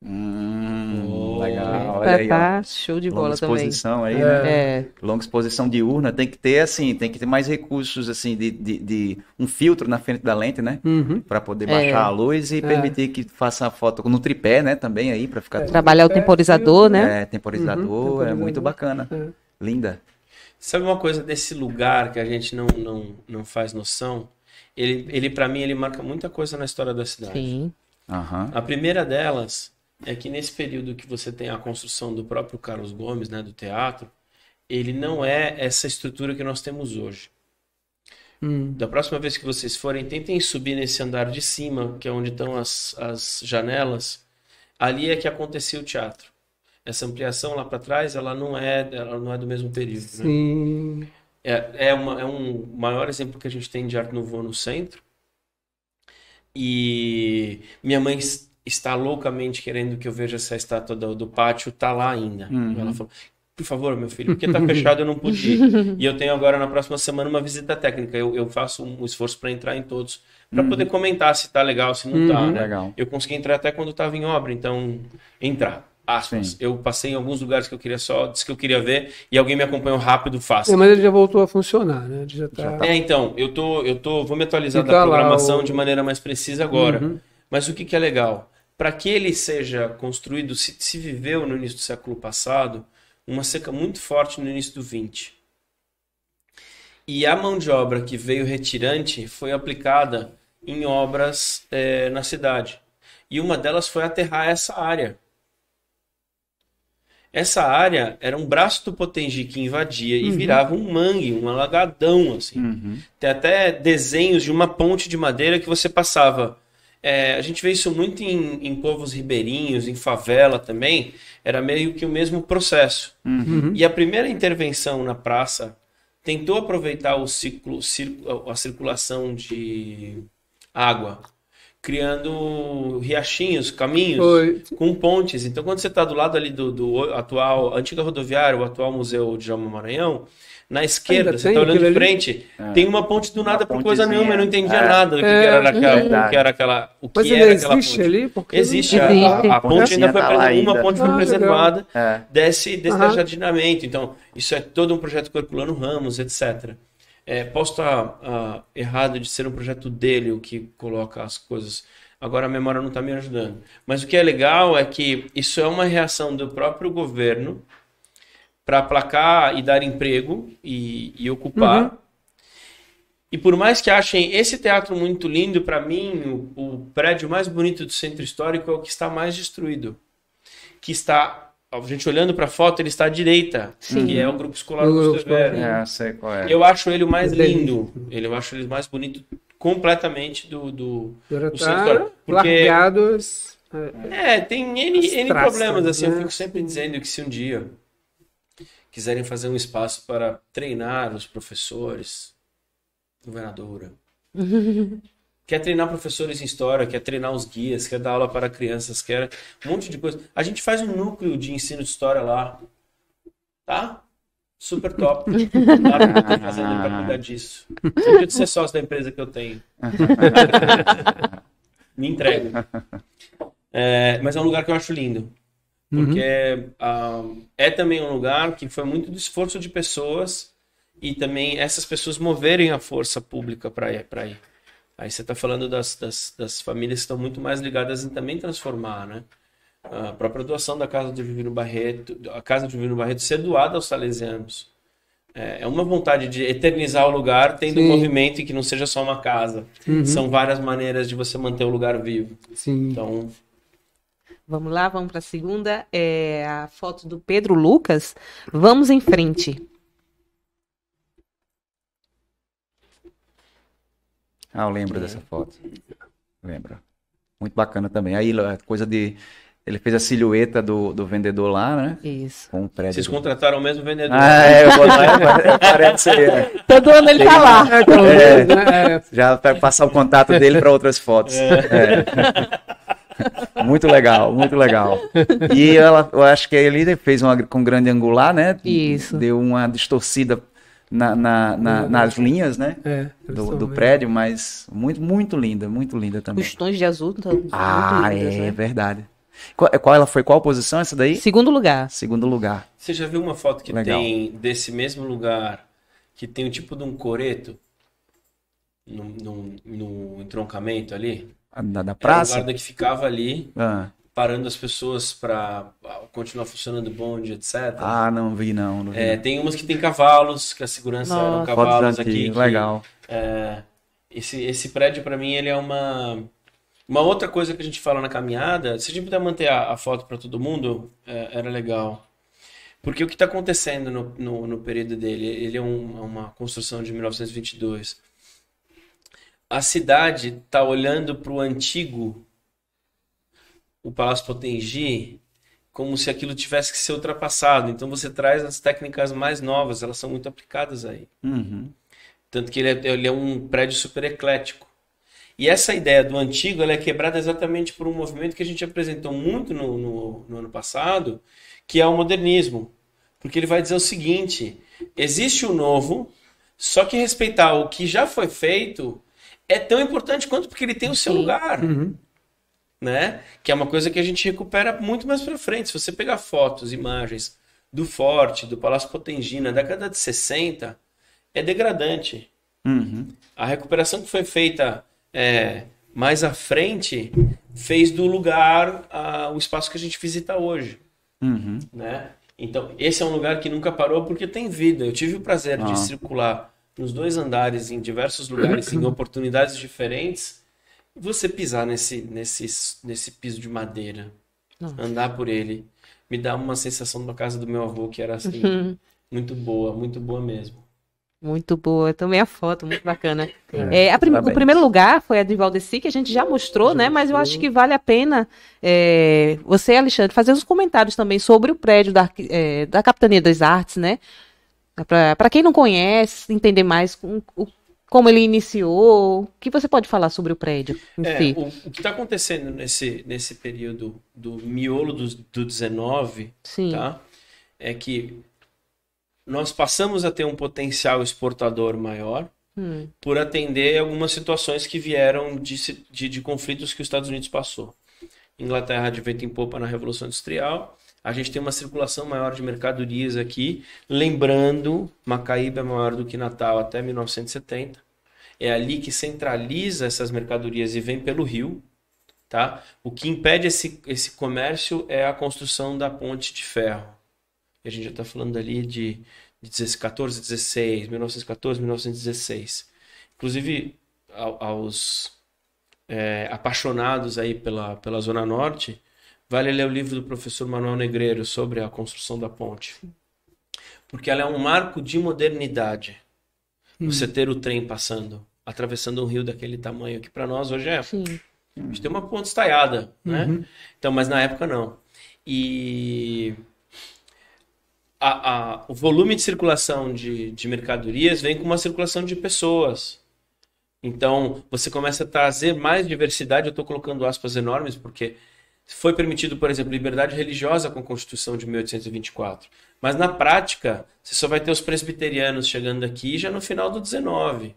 Legal. Olha aí, tá show de bola longa também. exposição aí, né? É. Longa exposição diurna, tem que ter assim, tem que ter mais recursos assim de um filtro na frente da lente, né? Uhum. Para poder baixar a luz e permitir que faça a foto no tripé, né? Também aí para ficar Trabalhar o temporizador, né? temporizador, é muito bacana. Linda. Sabe uma coisa desse lugar que a gente não faz noção? Ele para mim, ele marca muita coisa na história da cidade. Sim. Aham. A primeira delas é que nesse período que você tem a construção do próprio Carlos Gomes, né, do teatro, ele não é essa estrutura que nós temos hoje. Da próxima vez que vocês forem, tentem subir nesse andar de cima, que é onde estão as janelas. Ali é que acontecia o teatro. Essa ampliação lá para trás, ela não é do mesmo período. Sim. Né? É um maior exemplo que a gente tem de Art Nouveau no centro. E minha mãe está loucamente querendo que eu veja essa estátua do pátio, tá lá ainda. Ela falou, por favor, meu filho, porque tá fechado, eu não pude ir. E eu tenho agora, na próxima semana, uma visita técnica. Eu faço um esforço para entrar em todos, para poder comentar se tá legal, se não tá, né? Legal. Eu consegui entrar até quando estava em obra, então, entrar. Aspas. Sim. Eu passei em alguns lugares que eu queria disse que eu queria ver, e alguém me acompanhou rápido, fácil. Mas ele já voltou a funcionar, né? Ele já tá... Então, vou me atualizar Fica da lá programação o- de maneira mais precisa agora. Mas o que é legal? Para que ele seja construído, se viveu no início do século passado, uma seca muito forte no início do 20. E a mão de obra que veio retirante foi aplicada em obras na cidade. E uma delas foi aterrar essa área. Essa área era um braço do Potengi que invadia e virava um mangue, um alagadão, assim. Tem até desenhos de uma ponte de madeira que você passava. A gente vê isso muito em povos ribeirinhos, em favela também. Era meio que o mesmo processo. E a primeira intervenção na praça tentou aproveitar a circulação de água, criando riachinhos, caminhos, com pontes. Então, quando você está do lado ali do atual, antiga rodoviária, o atual Museu de Djalma Maranhão, na esquerda, você está olhando de frente, tem uma ponte do nada por coisa nenhuma, eu não entendia nada do que era aquela Mas que ainda era aquela existe ponte. ali? Porque Existe, Existe. a ponte ainda foi Tá lá preservada, uma ainda. ponte foi preservada desse jardinamento. Então, isso é todo um projeto Herculano Ramos, etc. Posso estar errado de ser um projeto dele o que coloca as coisas. Agora a memória não está me ajudando. Mas o que é legal é que isso é uma reação do próprio governo para aplacar e dar emprego e ocupar. E por mais que achem esse teatro muito lindo, para mim, o prédio mais bonito do centro histórico é o que está mais destruído. Que está, a gente olhando para a foto, ele está à direita, que é o Grupo Escolar Augusto Severo. Sei qual é. Eu acho ele o mais lindo. Eu acho ele mais bonito completamente do centro histórico. Porque largados... tem N traças, problemas, assim. né? Eu fico sempre dizendo que se um dia quiserem fazer um espaço para treinar os professores, governadora, quer treinar professores em história, quer treinar os guias, quer dar aula para crianças, quer um monte de coisa. A gente faz um núcleo de ensino de história lá, tá? Super top. Claro que eu tô fazendo para cuidar disso. Você podia ser sócio da empresa que eu tenho. Me entrego. Mas é um lugar que eu acho lindo. Porque é também um lugar que foi muito do esforço de pessoas e também essas pessoas moverem a força pública para ir. Aí você está falando das famílias que estão muito mais ligadas em também transformar, né? A própria doação da Casa do Divino Barreto, a Casa do Divino Barreto ser doada aos salesianos. É uma vontade de eternizar o lugar, tendo um movimento e que não seja só uma casa. São várias maneiras de você manter o lugar vivo. Sim. Então... Vamos lá, vamos para a segunda. A foto do Pedro Lucas. Vamos em frente. Eu lembro dessa foto. Lembro. Muito bacana também. Aí a coisa de... Ele fez a silhueta do vendedor lá, né? Isso. Com o prédio. Vocês contrataram o mesmo vendedor. Eu vou lá, parece... Todo ano ele tá lá. Já para passar o contato dele para outras fotos. Muito legal, muito legal. E eu acho que ele fez com grande angular, né? Isso. Deu uma distorcida nas linhas, né? Do prédio, mas muito linda também. Os tons de azul estão muito lindos, né? Verdade. Qual posição essa daí? Segundo lugar. Segundo lugar. Você já viu uma foto que Legal. tem desse mesmo lugar, que tem um tipo de um coreto no entroncamento ali? Da Era praça? um guarda que ficava ali, Ah. parando as pessoas para continuar funcionando o bonde, etc. Ah, não vi não. Não vi, não. Tem umas que tem cavalos, que a segurança eram Nossa. cavalos Fotos aqui. antigas, legal. Esse prédio, para mim, ele é uma outra coisa que a gente fala na caminhada. Se a gente puder manter a foto para todo mundo, era legal. Porque o que está acontecendo no período dele, ele é uma construção de 1922. A cidade está olhando para o antigo, o Palácio Potengi, como se aquilo tivesse que ser ultrapassado. Então você traz as técnicas mais novas, elas são muito aplicadas aí. Uhum. Tanto que ele é um prédio super eclético. E essa ideia do antigo, ela é quebrada exatamente por um movimento que a gente apresentou muito no ano passado, que é o modernismo. Porque ele vai dizer o seguinte: existe o novo, só que respeitar o que já foi feito é tão importante quanto, porque ele tem o seu lugar. Uhum. Né? Que é uma coisa que a gente recupera muito mais pra frente. Se você pegar fotos, imagens do Forte, do Palácio Potengi na década de 60, é degradante. Uhum. A recuperação que foi feita mais à frente fez do lugar o espaço que a gente visita hoje. Uhum. Né? Então, esse é um lugar que nunca parou porque tem vida. Eu tive o prazer de circular nos 2 andares, em diversos lugares, em oportunidades diferentes. Você pisar nesse piso de madeira, andar por ele, me dá uma sensação da casa do meu avô que era assim, muito boa mesmo. Muito boa, também a foto, muito bacana. Parabéns. O primeiro lugar foi a de Valdeci, que a gente já mostrou, né? Mas eu acho que vale a pena você, Alexandre, fazer uns comentários também sobre o prédio da Capitania das Artes, né? Para quem não conhece, entender mais como ele iniciou, o que você pode falar sobre o prédio em si? O que está acontecendo nesse período do miolo do 19, Sim. tá? É que nós passamos a ter um potencial exportador maior por atender algumas situações que vieram de conflitos que os Estados Unidos passou. Inglaterra de vento em popa na Revolução Industrial. A gente tem uma circulação maior de mercadorias aqui. Lembrando, Macaíba é maior do que Natal até 1970. É ali que centraliza essas mercadorias e vem pelo rio. Tá? O que impede esse comércio é a construção da ponte de ferro. E a gente já está falando ali de 14, 16, 1914, 1916. Inclusive, aos apaixonados aí pela Zona Norte, vale ler o livro do professor Manuel Negreiro sobre a construção da ponte. Porque ela é um marco de modernidade. Você ter o trem passando, atravessando um rio daquele tamanho, que para nós hoje é... Sim. A gente tem uma ponte estaiada, né? Então, mas na época não. E o volume de circulação de mercadorias vem com uma circulação de pessoas. Então, você começa a trazer mais diversidade. Eu estou colocando aspas enormes, porque foi permitido, por exemplo, liberdade religiosa com a Constituição de 1824. Mas, na prática, você só vai ter os presbiterianos chegando aqui já no final do 19.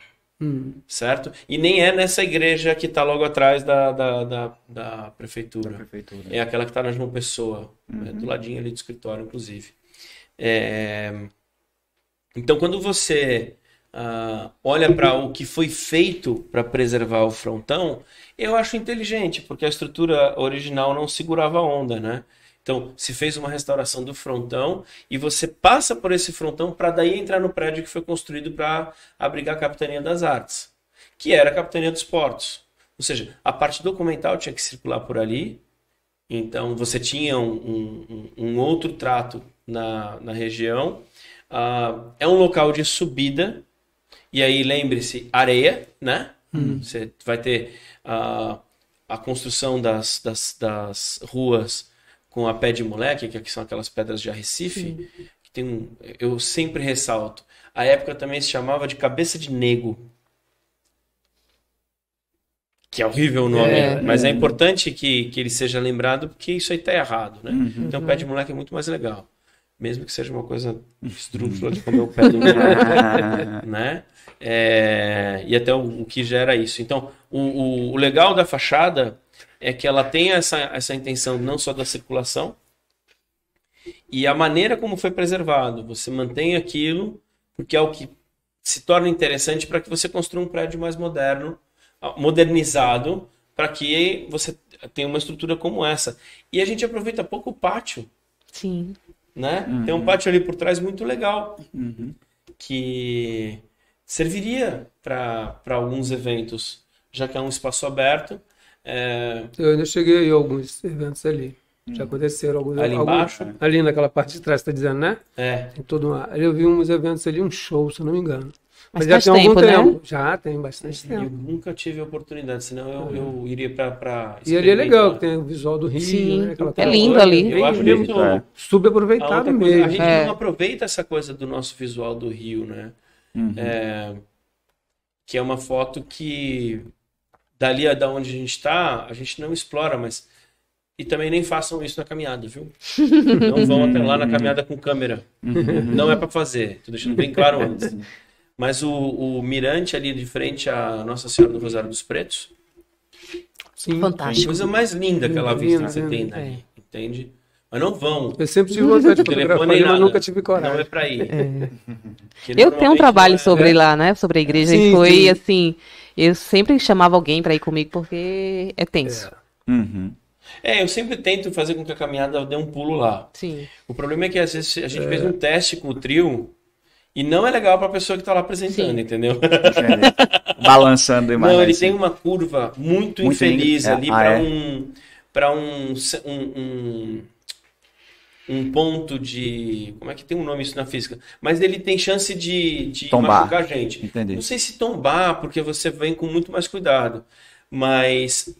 Certo? E nem é nessa igreja que está logo atrás da prefeitura. É aquela que está na João Pessoa, do ladinho ali do escritório, inclusive. Então, quando você olha para o que foi feito para preservar o frontão, eu acho inteligente, porque a estrutura original não segurava a onda, né? Então, se fez uma restauração do frontão e você passa por esse frontão para daí entrar no prédio que foi construído para abrigar a Capitania das Artes, que era a Capitania dos Portos. Ou seja, a parte documental tinha que circular por ali, então você tinha um outro trato na região. É um local de subida, e aí lembre-se, areia, né? Você vai ter a construção das ruas com a pé de moleque, que são aquelas pedras de arrecife, que eu sempre ressalto. A época também se chamava de cabeça de nego. Que é horrível o nome, mas é importante que ele seja lembrado, porque isso aí tá errado, né? Então o pé de moleque é muito mais legal. Mesmo que seja uma coisa estrúxula de comer o pé do moleque, né? E até o que gera isso. Então, o legal da fachada é que ela tem essa intenção não só da circulação, e a maneira como foi preservado. Você mantém aquilo, porque é o que se torna interessante para que você construa um prédio mais moderno, modernizado, para que você tenha uma estrutura como essa. E a gente aproveita pouco o pátio. Sim. Né? Tem um pátio ali por trás muito legal, que serviria para alguns eventos, já que é um espaço aberto. Eu ainda cheguei a alguns eventos ali. Já aconteceram alguns. Ali embaixo? Ali naquela parte de trás, você está dizendo, né? Tem todo ali eu vi uns eventos ali, um show, se eu não me engano. Mas já faz tem algum tempo, né? tempo. Já tem bastante Eu tempo. nunca tive a oportunidade, senão eu iria para E ali é legal, que tem o visual do Rio, Sim, né? Aquela é lindo coisa. ali. Eu acho muito... Subaproveitado A mesmo. gente não aproveita essa coisa do nosso visual do Rio, né? Que é uma foto que dali da onde a gente está, a gente não explora, mas... E também nem façam isso na caminhada, viu? Não vão até lá na caminhada com câmera. Não é para fazer, tô deixando bem claro antes. Mas o mirante ali de frente à Nossa Senhora do Rosário dos Pretos, Sim. a Fantástico. coisa mais linda aquela vista que você Lindo, tem dali, entende? Mas não vão. Eu sempre tive vontade de fotografar, Telefone nem mas nada. nunca tive Não coragem. é para ir. Porque Eu tenho um normalmente trabalho não é- sobre lá, né? Sobre a igreja. Sim, E foi sim. assim. Eu sempre chamava alguém para ir comigo porque é tenso. Eu sempre tento fazer com que a caminhada dê um pulo lá. Sim. O problema é que às vezes a gente fez um teste com o trio e não é legal para a pessoa que está lá apresentando, entendeu? Balançando demais. Não, ele tem uma curva muito infeliz ali para um ponto de... Como é que tem um nome isso na física? Mas ele tem chance de Tombar. machucar a gente. Entendi. Não sei se tombar, porque você vem com muito mais cuidado. Mas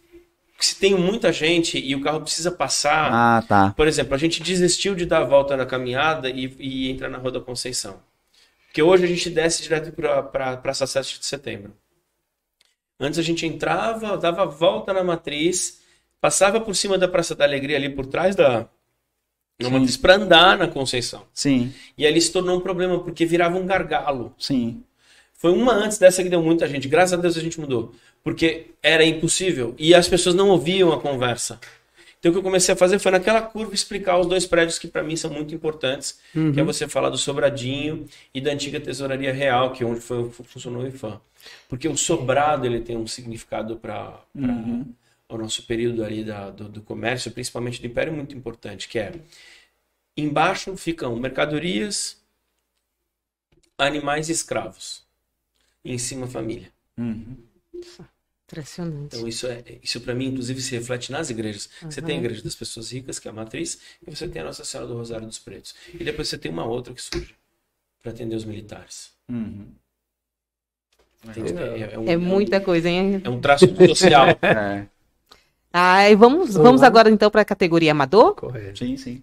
se tem muita gente e o carro precisa passar... Ah, tá. Por exemplo, a gente desistiu de dar a volta na caminhada e entrar na Rua da Conceição. Porque hoje a gente desce direto para Praça 7 de Setembro. Antes a gente entrava, dava a volta na Matriz, passava por cima da Praça da Alegria, ali por trás da Matriz, para andar na Conceição. Sim, E ali se tornou um problema, porque virava um gargalo. sim. Foi uma antes dessa que deu muita gente. Graças a Deus a gente mudou. Porque era impossível. E as pessoas não ouviam a conversa. Então o que eu comecei a fazer foi naquela curva explicar os dois prédios que para mim são muito importantes. Que é você falar do Sobradinho e da antiga Tesouraria Real, que é onde funcionou o IFAM. Porque o sobrado ele tem um significado para o nosso período ali do comércio, principalmente do Império, muito importante. Que é, embaixo ficam mercadorias, animais e escravos. E em cima, família. Impressionante. Então isso para mim, inclusive, se reflete nas igrejas. Você tem a Igreja das Pessoas Ricas, que é a matriz, e você tem a Nossa Senhora do Rosário dos Pretos. E depois você tem uma outra que surge para atender os militares. Entende? É muita coisa, hein? É um traço social. E vamos agora então para a categoria amador? Correto. Sim, sim.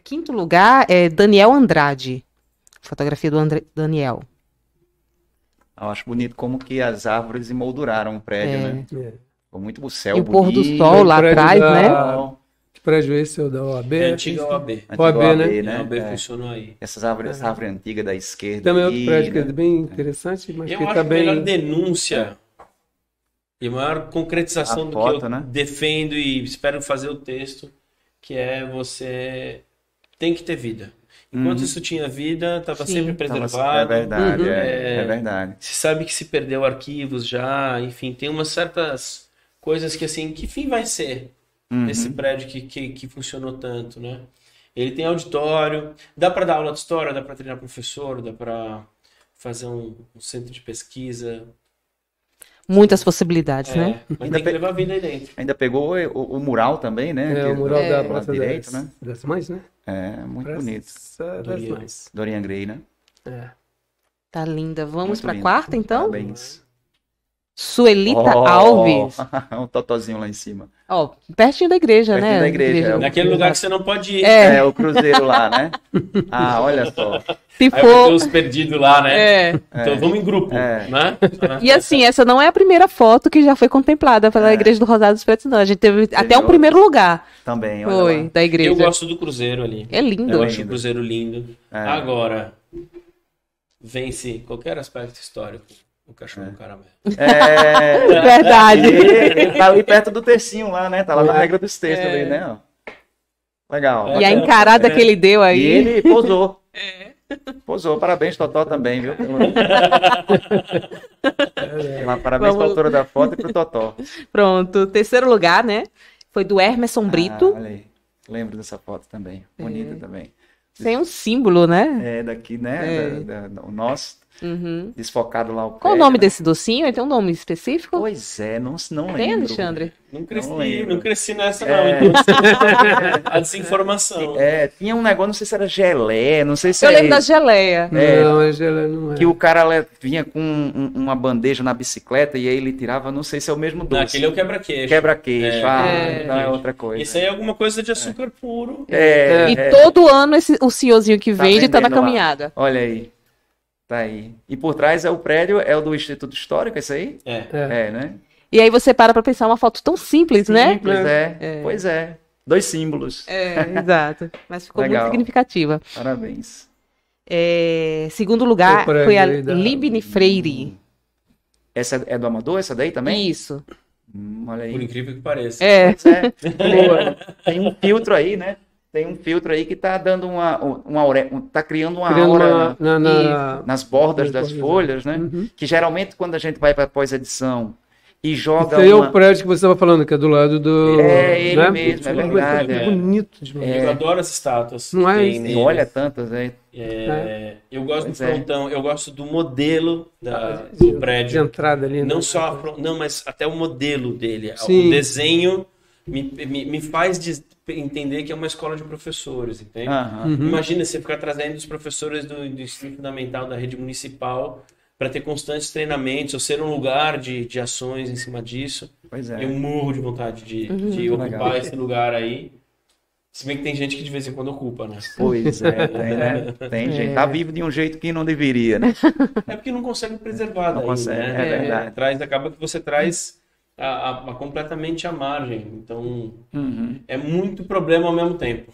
Quinto lugar é Daniel Andrade. Fotografia do Daniel. Eu acho bonito como que as árvores emolduraram o prédio, né? Ficou muito o céu E o pôr do bonito. sol lá prédio atrás, da- né? Que prédio é esse? É o da OAB? É antiga OAB. Antiga OAB, OAB, né? A OAB É. funcionou aí. Essa árvore antiga da esquerda. Também é outro ali, prédio que é né? bem interessante, mas Eu que acho tá a melhor bem... denúncia e a maior concretização A do foto, que eu né? defendo e espero fazer o texto, que é você tem que ter vida. Enquanto isso tinha vida, estava Sim. sempre Então, preservado. é verdade, Uhum. é verdade. Se sabe que se perdeu arquivos já, enfim, tem umas certas coisas que assim, que fim vai ser esse prédio que funcionou tanto, né? Ele tem auditório, dá para dar aula de história, dá para treinar professor, dá para fazer um centro de pesquisa. Muitas possibilidades, né? Mas Ainda tem que levar vida aí dentro. Ainda pegou o mural também, né? É, o mural da lado Praça direito, das, né? das Mães, né? É, muito bonito. Praça das Mães. Dorian Gray, né? É. Tá linda. Vamos Muito para a lindo. quarta, então? Parabéns. Suelita Alves. Um totozinho lá em cima. Ó, pertinho da igreja, Pertinho né? da igreja, é. Naquele lugar que você não pode ir. É. É, o cruzeiro lá, né? Ah, olha só. Se Aí vai ter for. os perdidos lá, né? É. Então vamos em grupo, É. né? E assim, essa não é a primeira foto que já foi contemplada pela Igreja do Rosário dos Pretos, não. A gente teve até um outra. primeiro lugar. Também, olha Foi, lá. da igreja. Eu gosto do cruzeiro ali. É lindo. Eu acho o lindo. cruzeiro lindo. É. Agora, vence qualquer aspecto histórico. o cachorro caramelo. Verdade. Ele tá ali perto do tercinho lá, né? Tá lá na regra dos textos ali, né? Ó. Legal. E a encarada que ele deu aí. E ele posou. Posou. Parabéns, Totó, também, viu? Parabéns pra autora da foto e pro Totó. Pronto. Terceiro lugar, né? Foi do Hermeson Brito. Olha aí. Lembro dessa foto também. Bonita também. Tem um símbolo, né? Daqui, né? O nosso. Desfocado lá o pé. Qual o nome desse docinho? Ele tem um nome específico? Pois é, não lembro. Tem, Alexandre? Não cresci nessa, não. Então, a desinformação. Tinha um negócio, não sei se era gelé, não sei se Eu lembro da geleia. Não, a geleia não é. Que o cara vinha com uma bandeja na bicicleta e aí ele tirava, não sei se é o mesmo doce. Aquele é o quebra-queixo. Quebra-queixo, não é outra coisa. Isso aí é alguma coisa de açúcar puro. E todo ano o senhorzinho que vende tá na caminhada. Olha aí. Tá aí. E por trás o prédio é o do Instituto Histórico, esse aí? Né? E aí você para pensar uma foto tão simples, né? Simples, Pois é. 2 símbolos. Exato. Mas ficou muito significativa. Parabéns. Segundo lugar foi a Libni Freire. Essa é do Amador, essa daí também? Isso. Olha aí. Por incrível que pareça. Pois é. Tem um filtro aí, né? Tem um filtro aí que tá dando tá criando uma aura nas bordas das folhas, né? Que geralmente quando a gente vai para pós-edição e joga Isso aí é o prédio que você estava falando, que é do lado do... ele mesmo, é verdade. É bonito demais. Eu adoro as estátuas. Não é isso? E olha tantas aí. Eu gosto do frontão, eu gosto do modelo do prédio. De entrada ali. Não só não, mas até o modelo dele. Sim. O desenho me faz entender que é uma escola de professores, entende? Imagina você ficar trazendo os professores do ensino fundamental da rede municipal para ter constantes treinamentos, ou ser um lugar de ações em cima disso. Pois é. Eu morro de vontade de ocupar esse lugar aí. Se bem que tem gente que de vez em quando ocupa, né? Pois é, tem, né? Tem gente. Tá vivo de um jeito que não deveria, né? É porque não consegue preservar daí, consegue, né? é verdade. Acaba que você traz completamente à margem. Então, é muito problema ao mesmo tempo.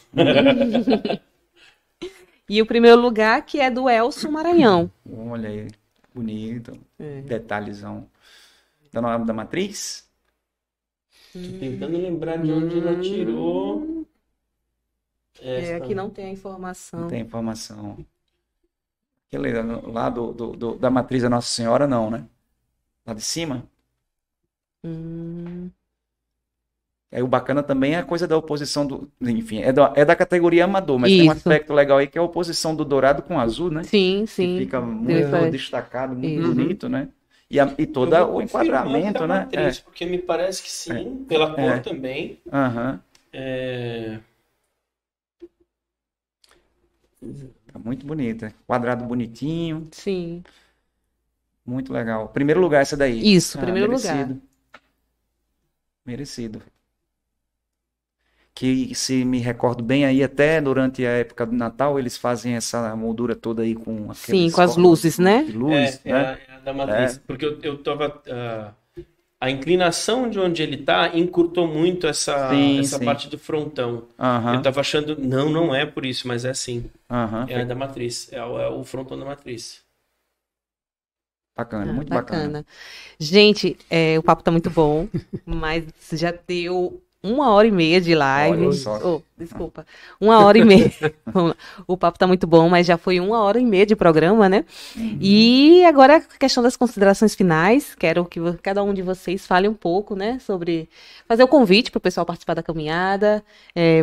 E o primeiro lugar que é do Elcio Maranhão. Olha aí, bonito. Detalhezão. Dá nome da matriz? Tô tentando lembrar de onde ela tirou. Aqui não tem a informação. Não tem informação. Aquele lá da matriz da Nossa Senhora, não, né? Lá de cima? Aí o bacana também é a coisa da oposição enfim, é da categoria amador, mas tem um aspecto legal aí que é a oposição do dourado com o azul, né? Sim. Que fica muito destacado, muito bonito, né? E todo o enquadramento, né? Matriz, porque me parece que sim, pela cor também. Tá muito bonita. Quadrado bonitinho. Sim. Muito legal. Primeiro lugar essa daí. Isso, primeiro lugar. Merecido. Que, se me recordo bem, aí até durante a época do Natal, eles fazem essa moldura toda aí com aqueles com as luzes, né? Luz, né? É da matriz. Porque eu tava... a inclinação de onde ele tá encurtou muito essa parte do frontão. Eu tava achando... Não é por isso, mas é assim. É da matriz. É o frontão da matriz. Bacana, muito bacana. Gente, o papo tá muito bom, mas já deu 1h30 de live. Desculpa. 1h30. O papo tá muito bom, mas já foi 1h30 de programa, né? E agora a questão das considerações finais. Quero que cada um de vocês fale um pouco, né? Sobre fazer o convite para o pessoal participar da caminhada.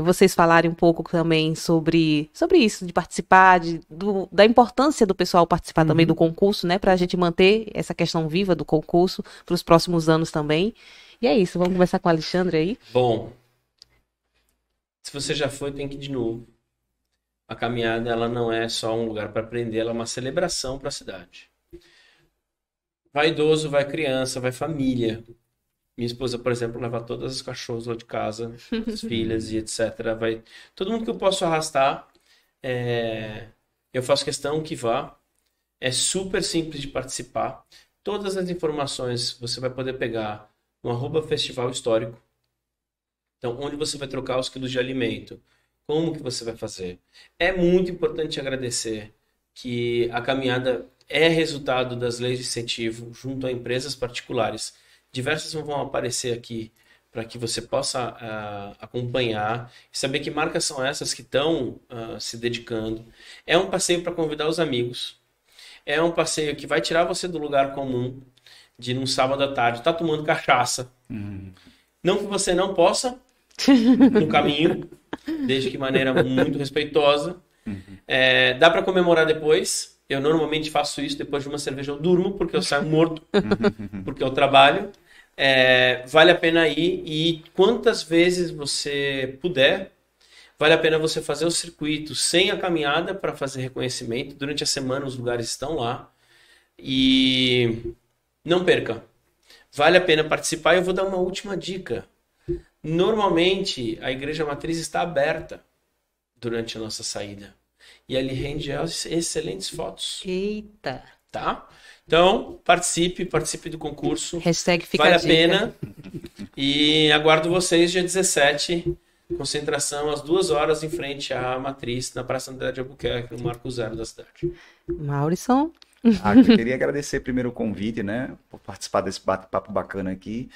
Vocês falarem um pouco também sobre isso, de participar, da importância do pessoal participar também do concurso, né? Para a gente manter essa questão viva do concurso para os próximos anos também. E é isso, vamos começar com o Alexandre aí. Bom, se você já foi, tem que ir de novo. A caminhada, ela não é só um lugar para aprender, ela é uma celebração para a cidade. Vai idoso, vai criança, vai família. Minha esposa, por exemplo, leva todas as cachorros lá de casa, as filhas e etc. Vai todo mundo que eu posso arrastar, eu faço questão que vá. É super simples de participar. Todas as informações você vai poder pegar no @festival histórico. Então, onde você vai trocar os quilos de alimento? Como que você vai fazer? É muito importante agradecer que a caminhada é resultado das leis de incentivo junto a empresas particulares. Diversas vão aparecer aqui para que você possa acompanhar e saber que marcas são essas que estão se dedicando. É um passeio para convidar os amigos. É um passeio que vai tirar você do lugar comum de num sábado à tarde estar tomando cachaça. Não que você não possa no caminho, desde que de maneira muito respeitosa. Dá para comemorar depois. Eu normalmente faço isso depois de uma cerveja. Eu durmo porque eu saio morto, porque eu trabalho. Vale a pena ir, e quantas vezes você puder, vale a pena você fazer o circuito sem a caminhada para fazer reconhecimento. Durante a semana os lugares estão lá. E não perca. Vale a pena participar. Eu vou dar uma última dica. Normalmente a Igreja Matriz está aberta durante a nossa saída. E ali rende excelentes fotos. Eita! Tá? Então, participe do concurso. Hashtag fica vale a a dica. pena. E aguardo vocês dia 17, concentração às 2 horas em frente à Matriz, na Praça André de Albuquerque, no Marco Zero da cidade. Maurisson? Eu queria agradecer primeiro o convite, né, por participar desse bate-papo bacana aqui.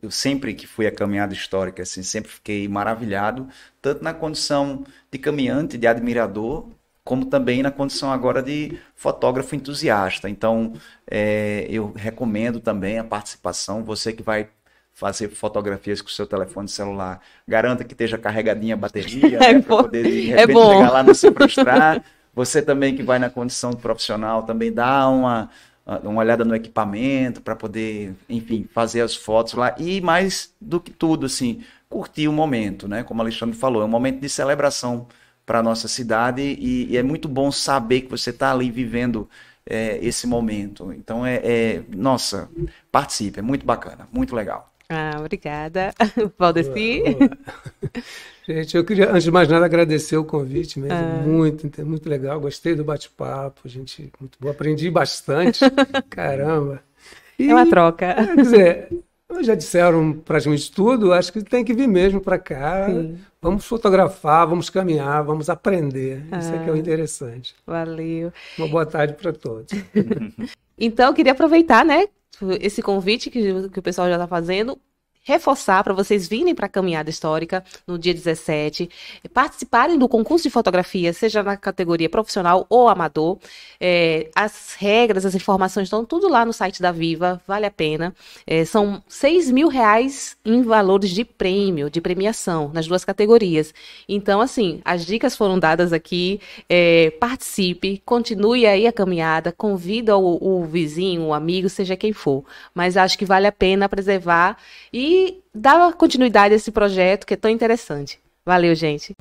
Eu sempre que fui à caminhada histórica, assim, sempre fiquei maravilhado, tanto na condição de caminhante, de admirador, como também na condição agora de fotógrafo entusiasta. Então, eu recomendo também a participação. Você que vai fazer fotografias com o seu telefone celular, garanta que esteja carregadinha a bateria, né, para poder, de repente, chegar lá não se frustrar. Você também que vai na condição profissional, também dá uma olhada no equipamento para poder, enfim, fazer as fotos lá. E mais do que tudo, assim, curtir o momento, né? Como o Alexandre falou, é um momento de celebração para a nossa cidade, e é muito bom saber que você está ali vivendo esse momento. Então, nossa, participe, é muito bacana, muito legal. Obrigada. Valdeci? Gente, eu queria, antes de mais nada, agradecer o convite mesmo, muito legal, gostei do bate-papo, gente, muito bom, aprendi bastante, caramba. E, é uma troca. Quer dizer, já disseram praticamente tudo, acho que tem que vir mesmo para cá. Sim. Vamos fotografar, vamos caminhar, vamos aprender. Isso é que é o interessante. Valeu. Uma boa tarde para todos. Então, eu queria aproveitar, né, esse convite que o pessoal já está fazendo, reforçar para vocês virem para a caminhada histórica no dia 17, participarem do concurso de fotografia, seja na categoria profissional ou amador. As regras, as informações estão tudo lá no site da Viva, vale a pena. São R$6.000 em valores de prêmio, de premiação, nas 2 categorias. Então, assim, as dicas foram dadas aqui, participe, continue aí a caminhada, convida o vizinho, o amigo, seja quem for. Mas acho que vale a pena preservar e dar continuidade a esse projeto que é tão interessante. Valeu, gente!